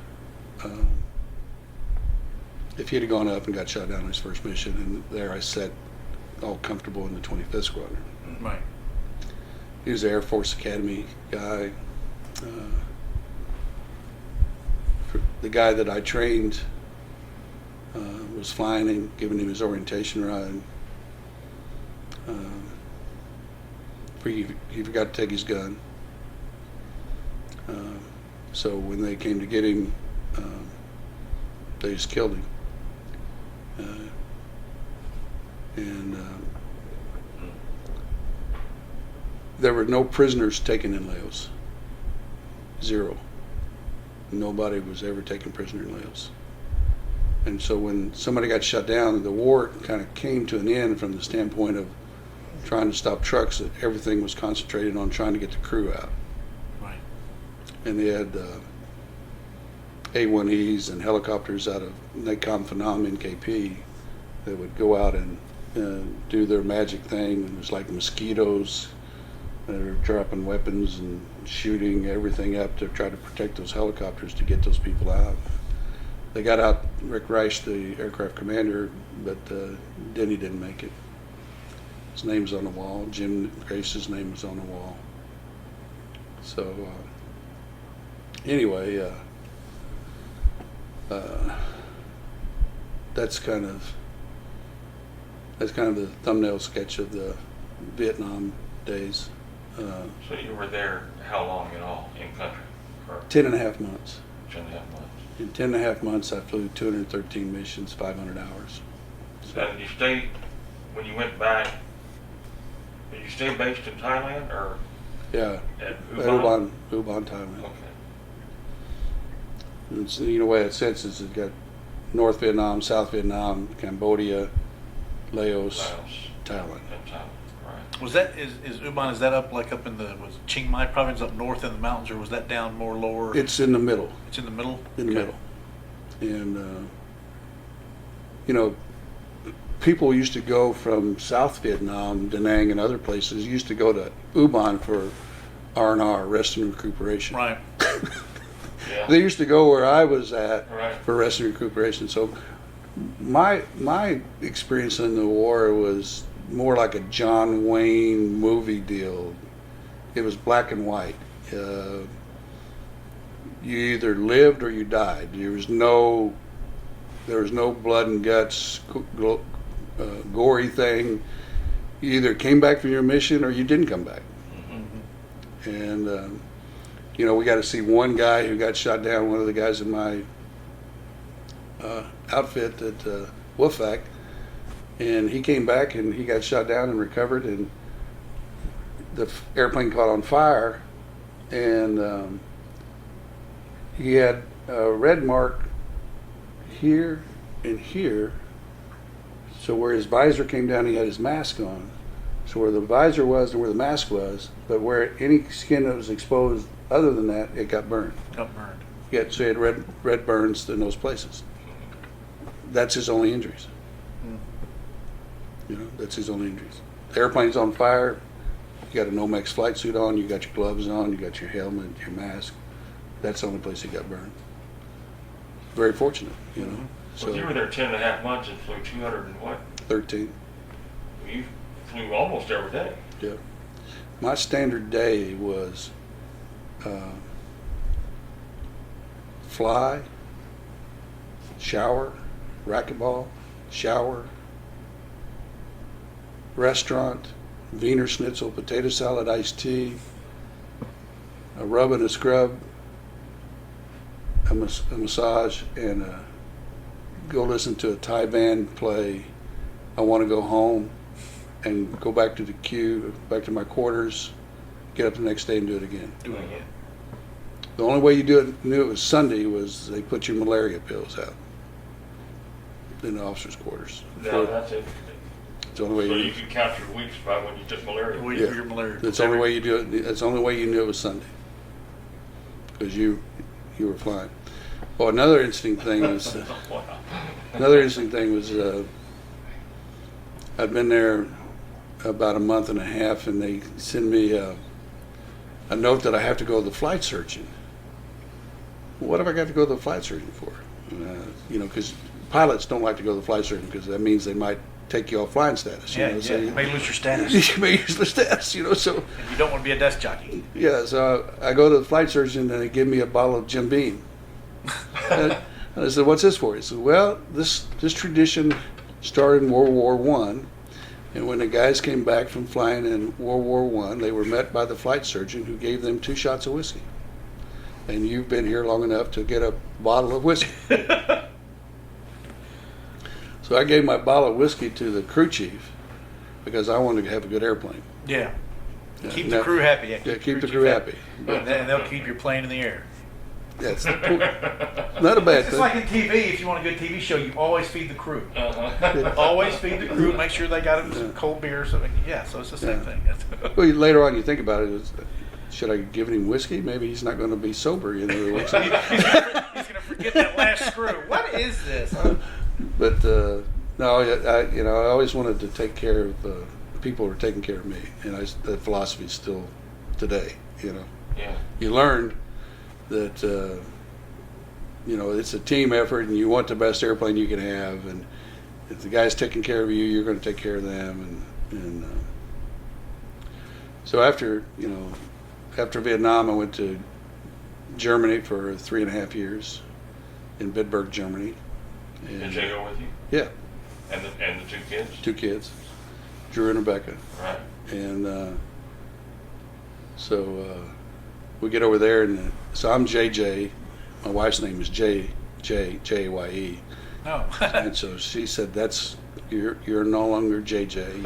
he'd have gone up and got shot down on his first mission, and there I sat all comfortable in the 25th Squadron. Right. He was an Air Force Academy guy. The guy that I trained was flying and giving him his orientation ride. He forgot to take his gun. So when they came to get him, they just killed him. There were no prisoners taken in Laos. Zero. Nobody was ever taken prisoner in Laos. And so when somebody got shut down, the war kind of came to an end from the standpoint of trying to stop trucks. That everything was concentrated on trying to get the crew out. Right. And they had A-1Es and helicopters out of Nakhon Phanom in KP that would go out and do their magic thing. It was like mosquitoes. They were dropping weapons and shooting everything up to try to protect those helicopters to get those people out. They got out Rick Reich, the aircraft commander, but Denny didn't make it. His name's on the wall. Jim Grace's name was on the wall. So anyway, that's kind of the thumbnail sketch of the Vietnam days. So you were there how long in all, in country? 10 and a half months. 10 and a half months. In 10 and a half months, I flew 213 missions, 500 hours. So did you stay, when you went back, did you stay based in Thailand or? Yeah, At Ubon, Thailand. Okay. And so, the way it sits is it got North Vietnam, South Vietnam, Cambodia, Laos, Thailand. And Thailand, right. Was that is Ubon? Is that up like up in the was Chiang Mai province up north in the mountains, or was that down more lower? It's in the middle. It's in the middle. In the middle. And people used to go from South Vietnam, Da Nang, and other places. Used to go to Ubon for R&R, rest and recuperation. Right. Yeah. They used to go where I was at Right. for rest and recuperation. So my experience in the war was more like a John Wayne movie deal. It was black and white. You either lived or you died. There was no blood and guts, gory thing. You either came back from your mission or you didn't come back. Mm-hmm. And we got to see one guy who got shot down. One of the guys in my outfit at Wolfpack, and he came back and he got shot down and recovered, and the airplane caught on fire, and he had a red mark here and here. So where his visor came down, he had his mask on. So where the visor was and where the mask was, but where any skin that was exposed other than that, it got burned. Got burned. Yeah, so he had red burns in those places. That's his only injuries. That's his only injuries. The airplane's on fire. You got a Nomex flight suit on. You got your gloves on. You got your helmet, your mask. That's the only place he got burned. Very fortunate, So you were there 10 and a half months and flew 200 and what? 13. You flew almost every day. Yeah. My standard day was fly, shower, racquetball, shower, restaurant, Wiener Schnitzel, potato salad, iced tea, a rub and a scrub, a massage, and go listen to a Thai band play. I want to go home and go back to the queue, back to my quarters, get up the next day and do it again. Doing it. The only way you knew it was Sunday was they put your malaria pills out in the officers' quarters. No, that's it. It's the only way So you you could count your weeks by when you took malaria. Well, Yeah. your malaria. That's the only way you do it. That's the only way you knew it was Sunday, because you were flying. Well, another interesting thing was I'd been there about a month and a half, and they send me a note that I have to go to the flight surgeon. What have I got to go to the flight surgeon for? Because pilots don't like to go to the flight surgeon because that means they might take you off flying status. So you may lose your status. You may lose the status, so. And you don't want to be a desk jockey. Yeah, so I go to the flight surgeon and they give me a bottle of Jim Beam. And I said, "What's this for?" He said, "Well, this tradition started in World War I, and when the guys came back from flying in World War I, they were met by the flight surgeon who gave them 2 shots of whiskey. And you've been here long enough to get a bottle of whiskey." So I gave my bottle of whiskey to the crew chief because I wanted to have a good airplane. Yeah. Keep the crew happy. Yeah, keep the crew happy. And they'll keep your plane in the air. That's not a bad It's thing. like in TV. If you want a good TV show, you always feed the crew. Always feed the crew. Make sure they got them some cold beer. So it's the same thing. Well, later on, you think about it. Should I give him whiskey? Maybe he's not going to be sober. He's going to forget that last screw. What is this? But no, I always wanted to take care of people who are taking care of me, and that philosophy is still today. Yeah. You learn that it's a team effort, and you want the best airplane you can have, and if the guy's taking care of you, you're going to take care of them, and so after Vietnam, I went to Germany for 3.5 years in Bitburg, Germany. And, did Jay go with you? Yeah. And the 2 kids? 2 kids, Drew and Rebecca. Right. And so we get over there, and so I'm JJ. My wife's name is Jaye. No. And so she said, you're no longer JJ.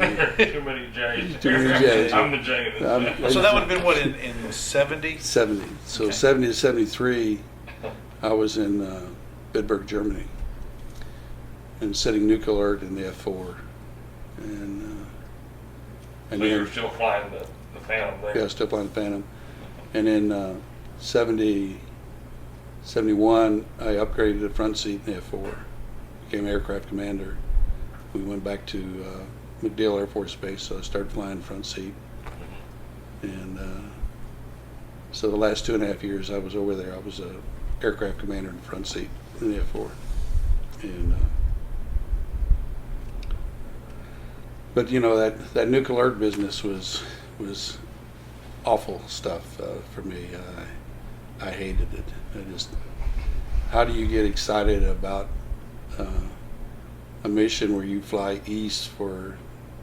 Too many J's. Too many J's. I'm the J in this. So that would have been what, in 70? 70. So Okay. 70 to 73, I was in Bitburg, Germany, and setting nuke alert in the F4. And So you were still flying the Phantom there? Yeah, still flying the Phantom. And in 71, I upgraded the front seat in the F4, became aircraft commander. We went back to MacDill Air Force Base, so I started flying front seat. And so the last 2.5 years I was over there, I was an aircraft commander in the front seat in the F4. And but that nuke alert business was awful stuff for me. I hated it. How do you get excited about a mission where you fly east for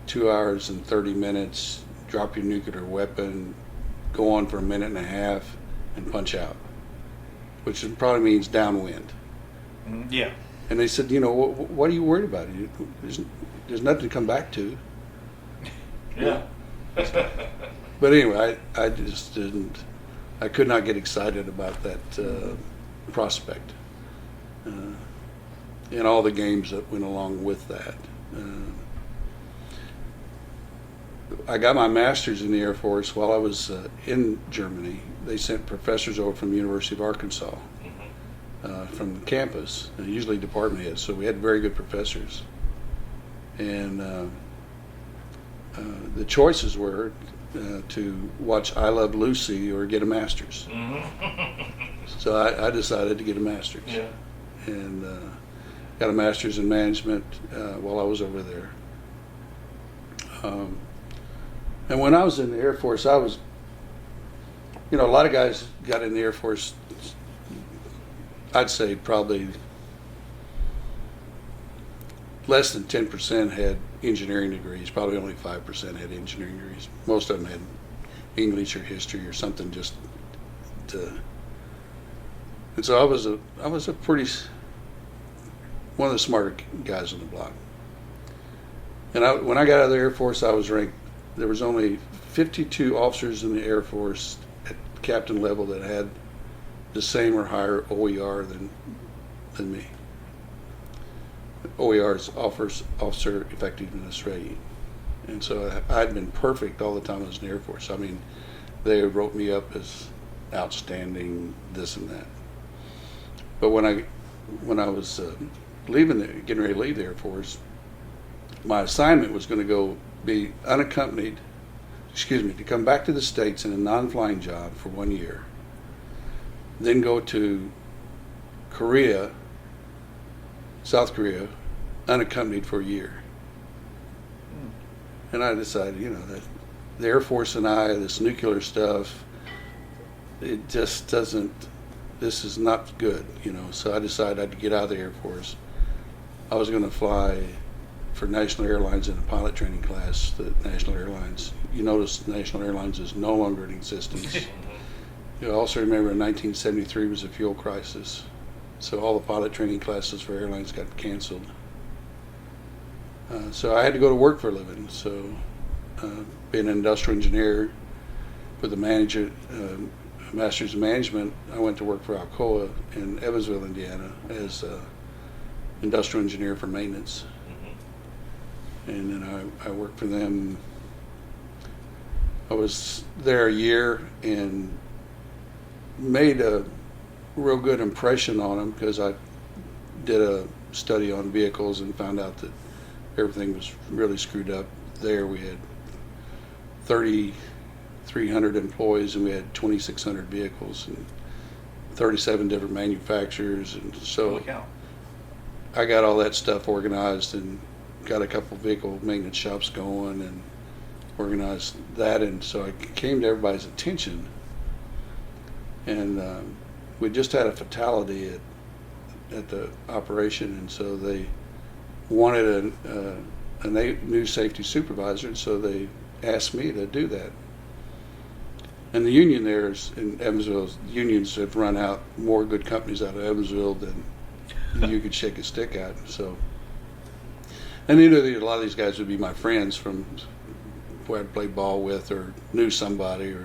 2 hours and 30 minutes, drop your nuclear weapon, go on for 1.5 minutes, and punch out, which probably means downwind. Yeah. And they said, what are you worried about? There's nothing to come back to. Yeah. But anyway, I just didn't. I could not get excited about that prospect, and all the games that went along with that. I got my master's in the Air Force while I was in Germany. They sent professors over from the University of Arkansas, from the campus, usually department heads. So we had very good professors, and the choices were to watch I Love Lucy or get a master's. So I decided to get a master's. Yeah. And got a master's in management while I was over there. And when I was in the Air Force, I was, a lot of guys got in the Air Force, I'd say probably less than 10% had engineering degrees. Probably only 5% had engineering degrees. Most of them had English or history or something just to. And so I was a pretty, one of the smarter guys on the block. And when I got out of the Air Force, I was ranked, there was only 52 officers in the Air Force at captain level that had the same or higher OER than me. OER is Officer Effectiveness Rating. And so I'd been perfect all the time I was in the Air Force. I mean, they wrote me up as outstanding, this and that. But when I was getting ready to leave the Air Force, my assignment was going to go be unaccompanied, to come back to the States in a non-flying job for 1 year, then go to Korea, South Korea, unaccompanied for a year. And I decided, that the Air Force and I, this nuclear stuff, it just doesn't, this is not good, So I decided I'd get out of the Air Force. I was going to fly for National Airlines in a pilot training class. The National Airlines, you notice National Airlines is no longer in existence. You also remember in 1973 was a fuel crisis. So all the pilot training classes for airlines got canceled. So I had to go to work for a living. So being an industrial engineer with a master's in management, I went to work for Alcoa in Evansville, Indiana as an industrial engineer for maintenance. And then I worked for them. I was there a year and made a real good impression on them because I did a study on vehicles and found out that everything was really screwed up there. We had 3,300 employees and we had 2,600 vehicles and 37 different manufacturers. And so I got all that stuff organized and got a couple vehicle maintenance shops going and organized that. And so I came to everybody's attention. And we just had a fatality at the operation, and so they wanted a new safety supervisor, and so they asked me to do that. And the union there is in Evansville, unions have run out more good companies out of Evansville than you could shake a stick at. So, and they knew that a lot of these guys would be my friends from who I'd played ball with or knew somebody,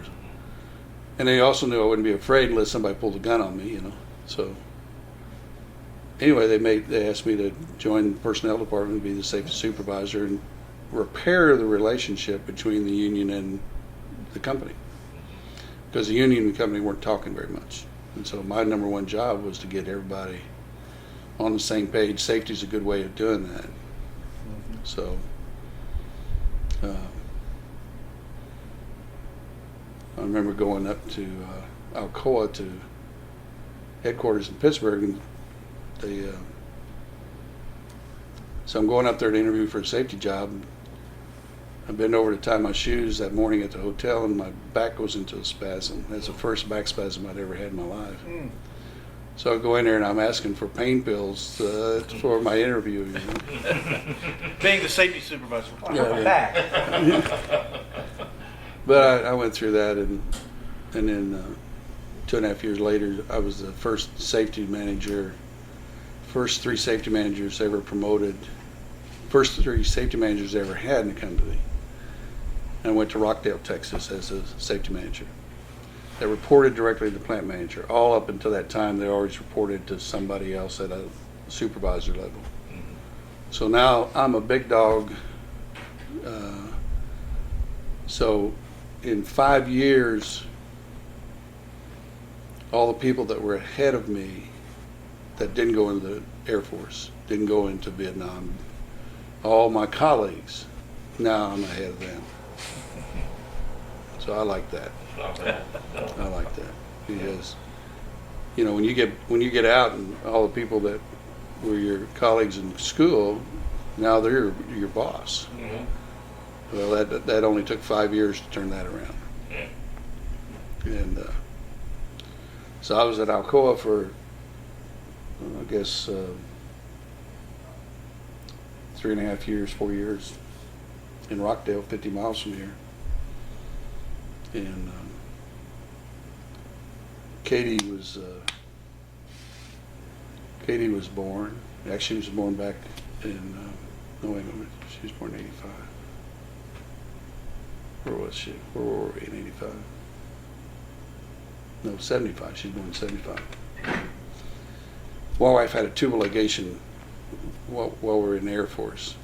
and they also knew I wouldn't be afraid unless somebody pulled a gun on me, So anyway, they asked me to join the personnel department, be the safety supervisor, and repair the relationship between the union and the company. Because the union and the company weren't talking very much. And so my number one job was to get everybody on the same page. Safety is a good way of doing that. So I remember going up to Alcoa to headquarters in Pittsburgh, and so I'm going up there to interview for a safety job. I bent over to tie my shoes that morning at the hotel, and my back goes into a spasm. That's the first back spasm I'd ever had in my life. So I go in there and I'm asking for pain pills for my interview. Being the safety supervisor, back. But I went through that, and then 2.5 years later, I was the first safety manager. First 3 safety managers ever promoted. First 3 safety managers ever had in the company. And I went to Rockdale, Texas as a safety manager. They reported directly to the plant manager. All up until that time, they always reported to somebody else at a supervisor level. So now I'm a big dog. So in 5 years, all the people that were ahead of me that didn't go into the Air Force, didn't go into Vietnam, all my colleagues, now I'm ahead of them. So I like that. I like that because, when you get out and all the people that were your colleagues in school, now they're your boss. Mm-hmm. Well, that only took 5 years to turn that around. Yeah. And so I was at Alcoa for, I guess, 3.5 years, 4 years, in Rockdale, 50 miles from here. And Katie was born. Actually, she was born back in no, wait a minute. She was born in '85. Where was she? Where were we in '85? No, '75. She was born in '75. My wife had a tubal ligation while we were in the Air Force,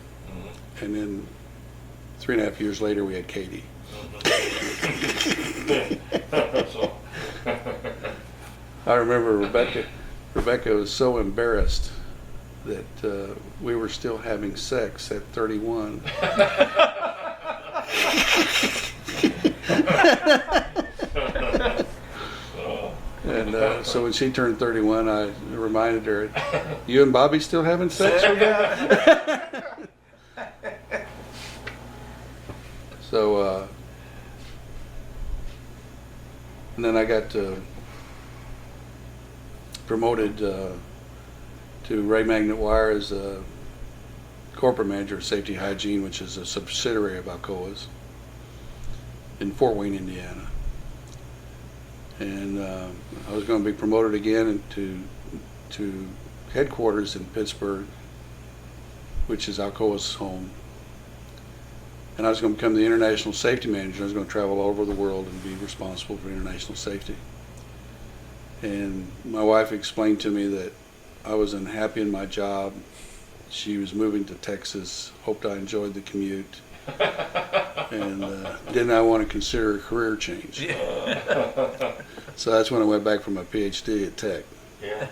and then 3.5 years later we had Katie. I remember Rebecca was so embarrassed that we were still having sex at 31. And so when she turned 31, I reminded her, "You and Bobby still having sex?" So, and then I got promoted to Ray Magnet Wire as a corporate manager of Safety Hygiene, which is a subsidiary of Alcoa's in Fort Wayne, Indiana. And I was going to be promoted again to headquarters in Pittsburgh, which is Alcoa's home. And I was going to become the international safety manager. I was going to travel all over the world and be responsible for international safety. And my wife explained to me that I was unhappy in my job. She was moving to Texas, hoped I enjoyed the commute, and didn't I want to consider a career change. So that's when I went back for my PhD at Tech. Yeah.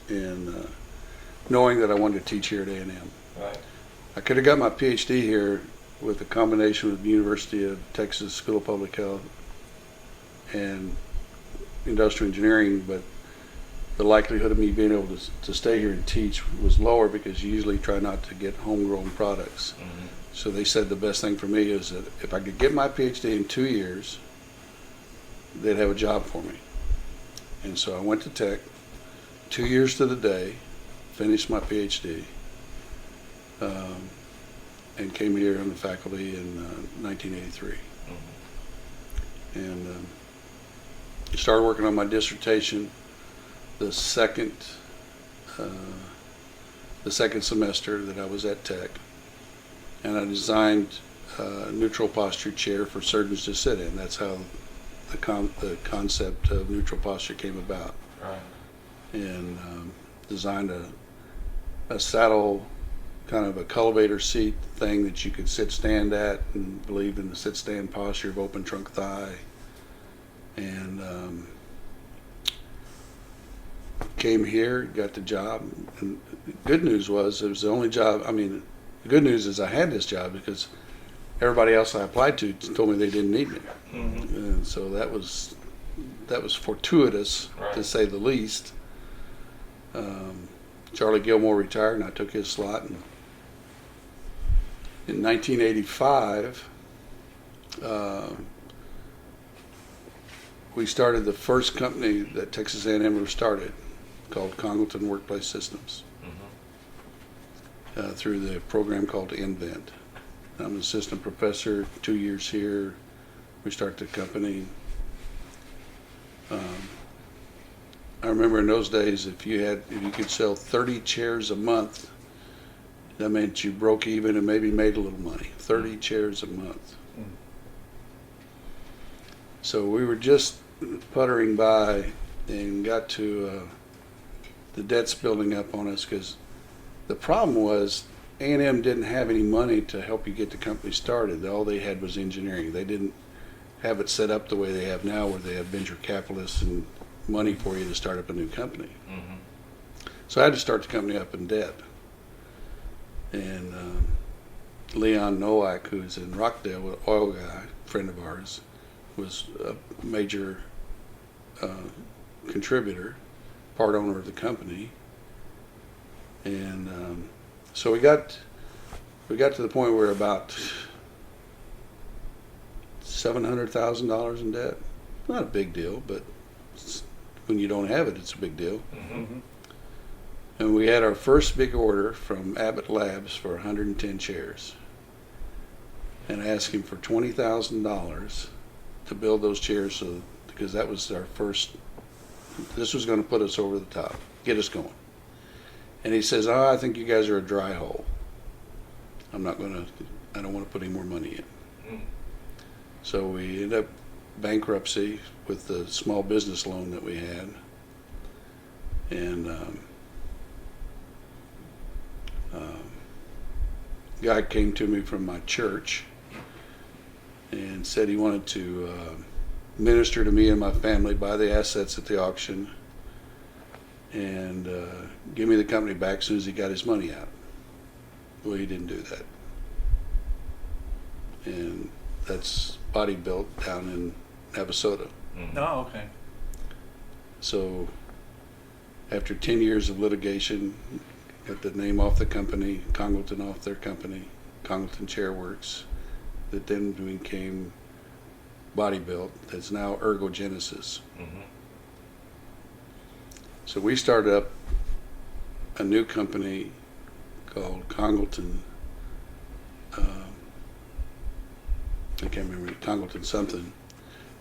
And knowing that I wanted to teach here at A&M. Right. I could have got my PhD here with a combination with the University of Texas School of Public Health and industrial engineering, but the likelihood of me being able to stay here and teach was lower because you usually try not to get homegrown products. Mm-hmm. So they said the best thing for me is that if I could get my PhD in 2 years, they'd have a job for me. And so I went to Tech, 2 years to the day, finished my PhD, and came here on the faculty in 1983. Mm-hmm. And started working on my dissertation the second semester that I was at Tech, and I designed a neutral posture chair for surgeons to sit in. That's how the concept of neutral posture came about. Right. And designed a saddle, kind of a cultivator seat thing that you could stand at, and believed in the sit-stand posture of open trunk thigh. And came here, got the job, and the good news was it was the only job. I mean, the good news is I had this job because everybody else I applied to told me they didn't need me. Mm-hmm. And so that was fortuitous, right, to say the least. Charlie Gilmore retired, and I took his slot. And in 1985, we started the first company that Texas A&M ever started, called Congleton Workplace Systems, mm-hmm, through the program called Invent. I'm an assistant professor, 2 years here. We started the company. I remember in those days, if you could sell 30 chairs a month, that meant you broke even and maybe made a little money. 30 chairs a month. Mm. So we were just puttering by and got to the debts building up on us, because the problem was A&M didn't have any money to help you get the company started. All they had was engineering. They didn't have it set up the way they have now, where they have venture capitalists and money for you to start up a new company. Mm-hmm. So I had to start the company up in debt. And Leon Nowak, who's in Rockdale, an oil guy, friend of ours, was a major contributor, part owner of the company. And so we got to the point where about $700,000 in debt. Not a big deal, but when you don't have it, it's a big deal. Mm-hmm. And we had our first big order from Abbott Labs for 110 chairs. And I asked him for $20,000 to build those chairs, because that was our first, this was going to put us over the top, get us going. And he says, I think you guys are a dry hole. I don't want to put any more money in. Mm. So we ended up bankruptcy with the small business loan that we had. And a guy came to me from my church and said he wanted to minister to me and my family, buy the assets at the auction, and give me the company back as soon as he got his money out. Well, he didn't do that. And that's Body Built down in Navasota. Oh, okay. So after 10 years of litigation, got the name off the company, Congleton off their company, Congleton Chairworks, that then became Body Built, that's now Ergogenesis. So we started up a new company called Congleton, I can't remember, Congleton something,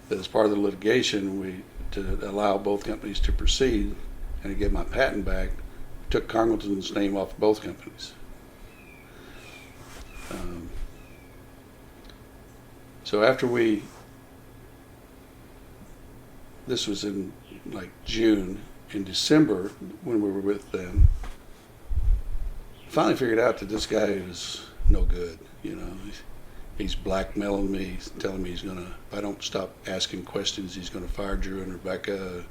that as part of the litigation, to allow both companies to proceed and to get my patent back, took Congleton's name off both companies. So after this was in like June, in December when we were with them, finally figured out that this guy was no good. He's blackmailing me, he's telling me if I don't stop asking questions, he's gonna fire Drew and Rebecca.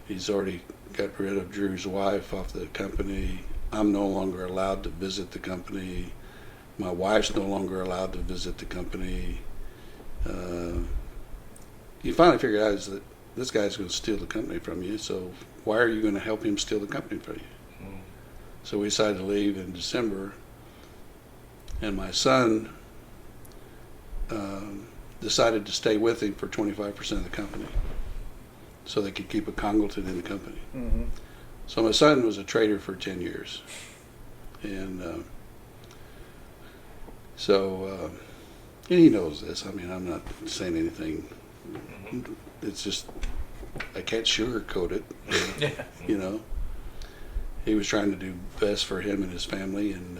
He's already got rid of Drew's wife off the company. I'm no longer allowed to visit the company. My wife's no longer allowed to visit the company. You finally figure out is that this guy's going to steal the company from you, so why are you going to help him steal the company from you? So we decided to leave in December, and my son decided to stay with him for 25% of the company so they could keep a Congleton in the company. So my son was a trader for 10 years. And and he knows this. I mean, I'm not saying anything. It's just, I can't sugarcoat it. He was trying to do best for him and his family. And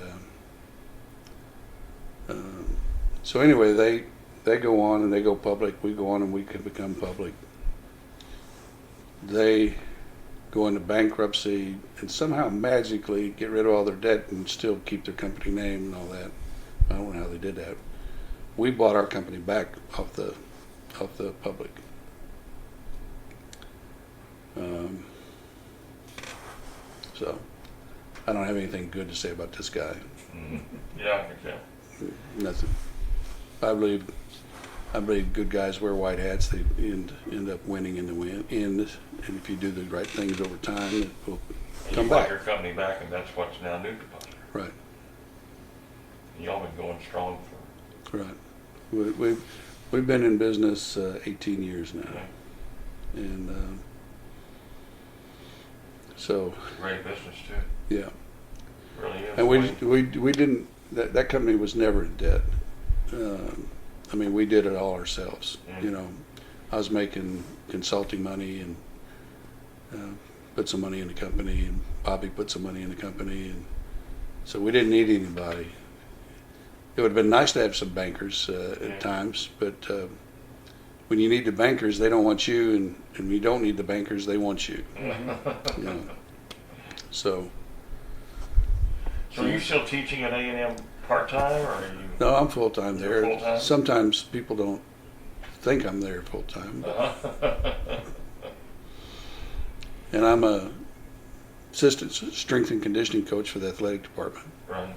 so anyway, they go on and they go public. We go on and we can become public. They go into bankruptcy and somehow magically get rid of all their debt and still keep their company name and all that. I don't know how they did that. We bought our company back off the public. So I don't have anything good to say about this guy. Yeah, I can tell. Nothing. I believe good guys wear white hats. They end up winning in the end. And if you do the right things over time, it will come back. You bought your company back, and that's what's now new deposit. Right. Y'all been going strong for. Right. We've been in business 18 years now, and so. Great business too. Yeah. Really is. And we didn't. That company was never in debt. I mean, we did it all ourselves. I was making consulting money and put some money in the company, and Bobby put some money in the company, and so we didn't need anybody. It would have been nice to have some bankers at times, but when you need the bankers, they don't want you, and when you don't need the bankers, they want you. So. So are you still teaching at A&M part-time, or are you? No, I'm full-time there. Full-time? Sometimes people don't think I'm there full-time. And I'm a assistant strength and conditioning coach for the athletic department. Right.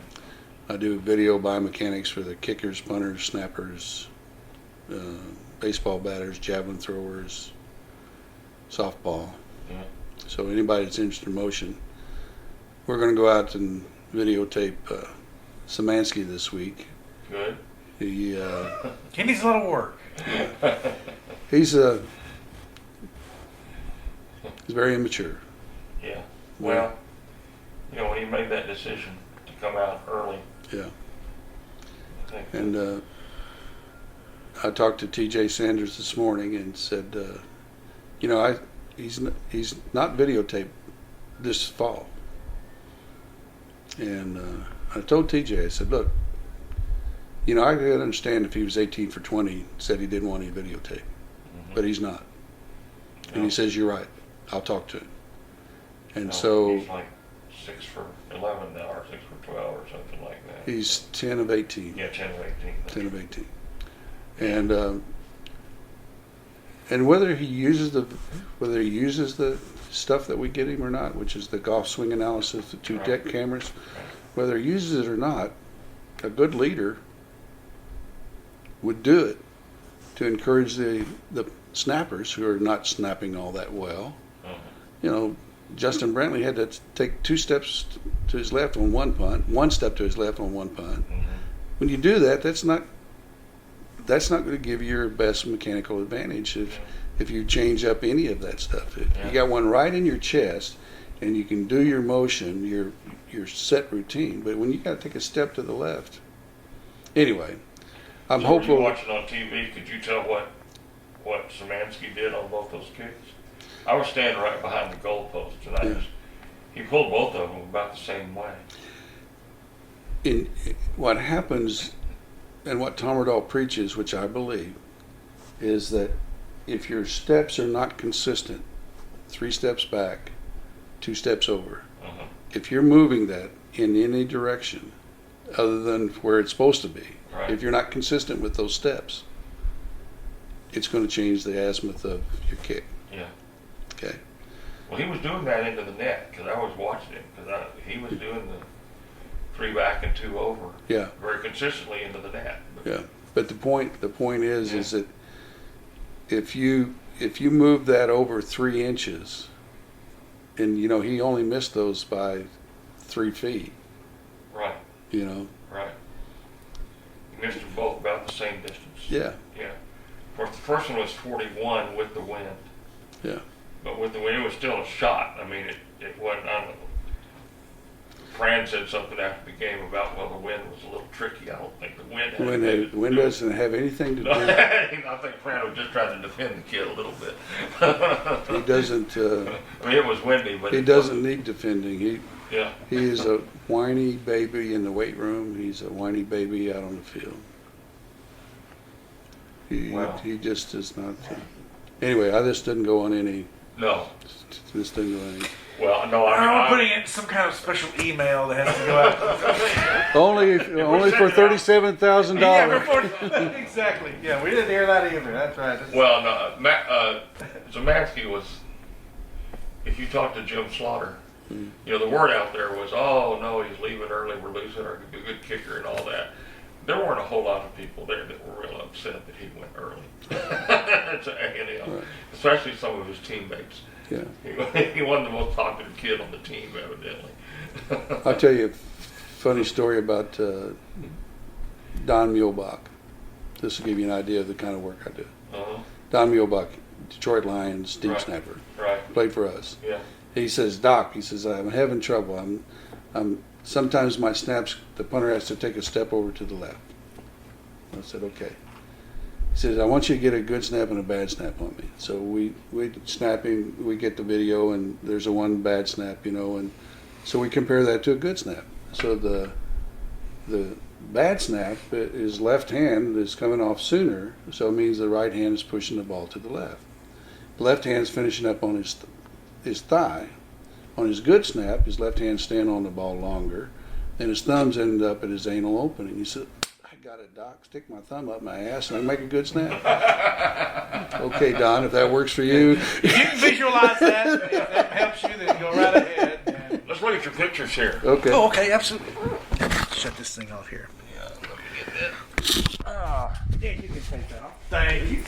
I do video biomechanics for the kickers, punters, snappers, baseball batters, javelin throwers, softball. Yeah. So anybody that's interested in motion, we're going to go out and videotape Szymanski this week. Good. He needs a lot of work. He's very immature. Yeah. Well, when he made that decision to come out early. Yeah. I think And I talked to T.J. Sanders this morning and said, he's not videotaped this fall. And I told T.J., I said, look, I could understand if he was 18 for 20, said he didn't want any videotape, but he's not. And he says, you're right, I'll talk to him. And so he's like 6 for 11 now, or 6 for 12, or something like that. he's 10 of 18. Yeah, 10 of 18. 10 of 18. And And whether he uses the stuff that we get him or not, which is the golf swing analysis, the 2 deck cameras, whether he uses it or not, a good leader would do it to encourage the snappers who are not snapping all that well. You know, Justin Brantley had to take 2 steps to his left on 1 punt, 1 step to his left on 1 punt. When you do that, that's not going to give you your best mechanical advantage if you change up any of that stuff. You got one right in your chest, and you can do your motion, your set routine. But when you got to take a step to the left, anyway, I'm hopeful. Were you watching on TV? Could you tell what Szymanski did on both those kicks? I was standing right behind the goalpost, and he pulled both of them about the same way. What happens, and what Tom Riddall preaches, which I believe, is that if your steps are not consistent, 3 steps back, 2 steps over, if you're moving that in any direction other than where it's supposed to be, if you're not consistent with those steps, it's going to change the azimuth of your kick. Yeah. Okay. Well, he was doing that into the net because I was watching him because he was doing the 3 back and 2 over. Yeah. Very consistently into the net. But the point is that if you move that over 3 inches, and you know he only missed those by 3 feet. Right. You know. Right. He missed them both about the same distance. Yeah. Yeah. Of course, the first one was 41 with the wind. Yeah. But with the wind, it was still a shot. I mean, it wasn't. I don't know. Fran said something after the game about, well, the wind was a little tricky. I don't think the wind had the wind doesn't have anything to do. I think Fran was just trying to defend the kid a little bit. He doesn't. I mean, it was windy, but he doesn't need defending. He is a whiny baby in the weight room. He's a whiny baby out on the field. He just is not. Anyway, this didn't go on any. No. This didn't go on any. Well, no, I'm putting in some kind of special email that has to go out. only for $37,000. Yeah, exactly. Yeah, we didn't hear that either. That's right. Well, no, Szymanski was. If you talk to Jim Slaughter, you know the word out there was, "Oh no, he's leaving early. We're losing our good kicker and all that." There weren't a whole lot of people there that were real upset that he went early. Especially some of his teammates. Yeah. He wasn't the most popular kid on the team, evidently. I'll tell you a funny story about Don Muehlbach. This will give you an idea of the kind of work I do. Don Muehlbach, Detroit Lions, deep snapper. Right. Played for us. Yeah. He says, Doc, I'm having trouble. Sometimes my snaps, the punter has to take a step over to the left. I said, okay. He says, I want you to get a good snap and a bad snap on me. So we snap him, we get the video, and there's a one bad snap, you know, and so we compare that to a good snap. So the bad snap, his left hand is coming off sooner, so it means the right hand is pushing the ball to the left. The left hand's finishing up on his thigh. On his good snap, his left hand's staying on the ball longer, and his thumbs end up at his anal opening. He said, I got it, Doc. Stick my thumb up my ass and I can make a good snap. Okay, Don, if that works for you. If you can visualize that, if that helps you, then go right ahead. And... Let's look at your pictures here. Okay. Oh, okay, absolutely. Shut this thing off here. Yeah, let me get that. Yeah, you can take that off. Thank you.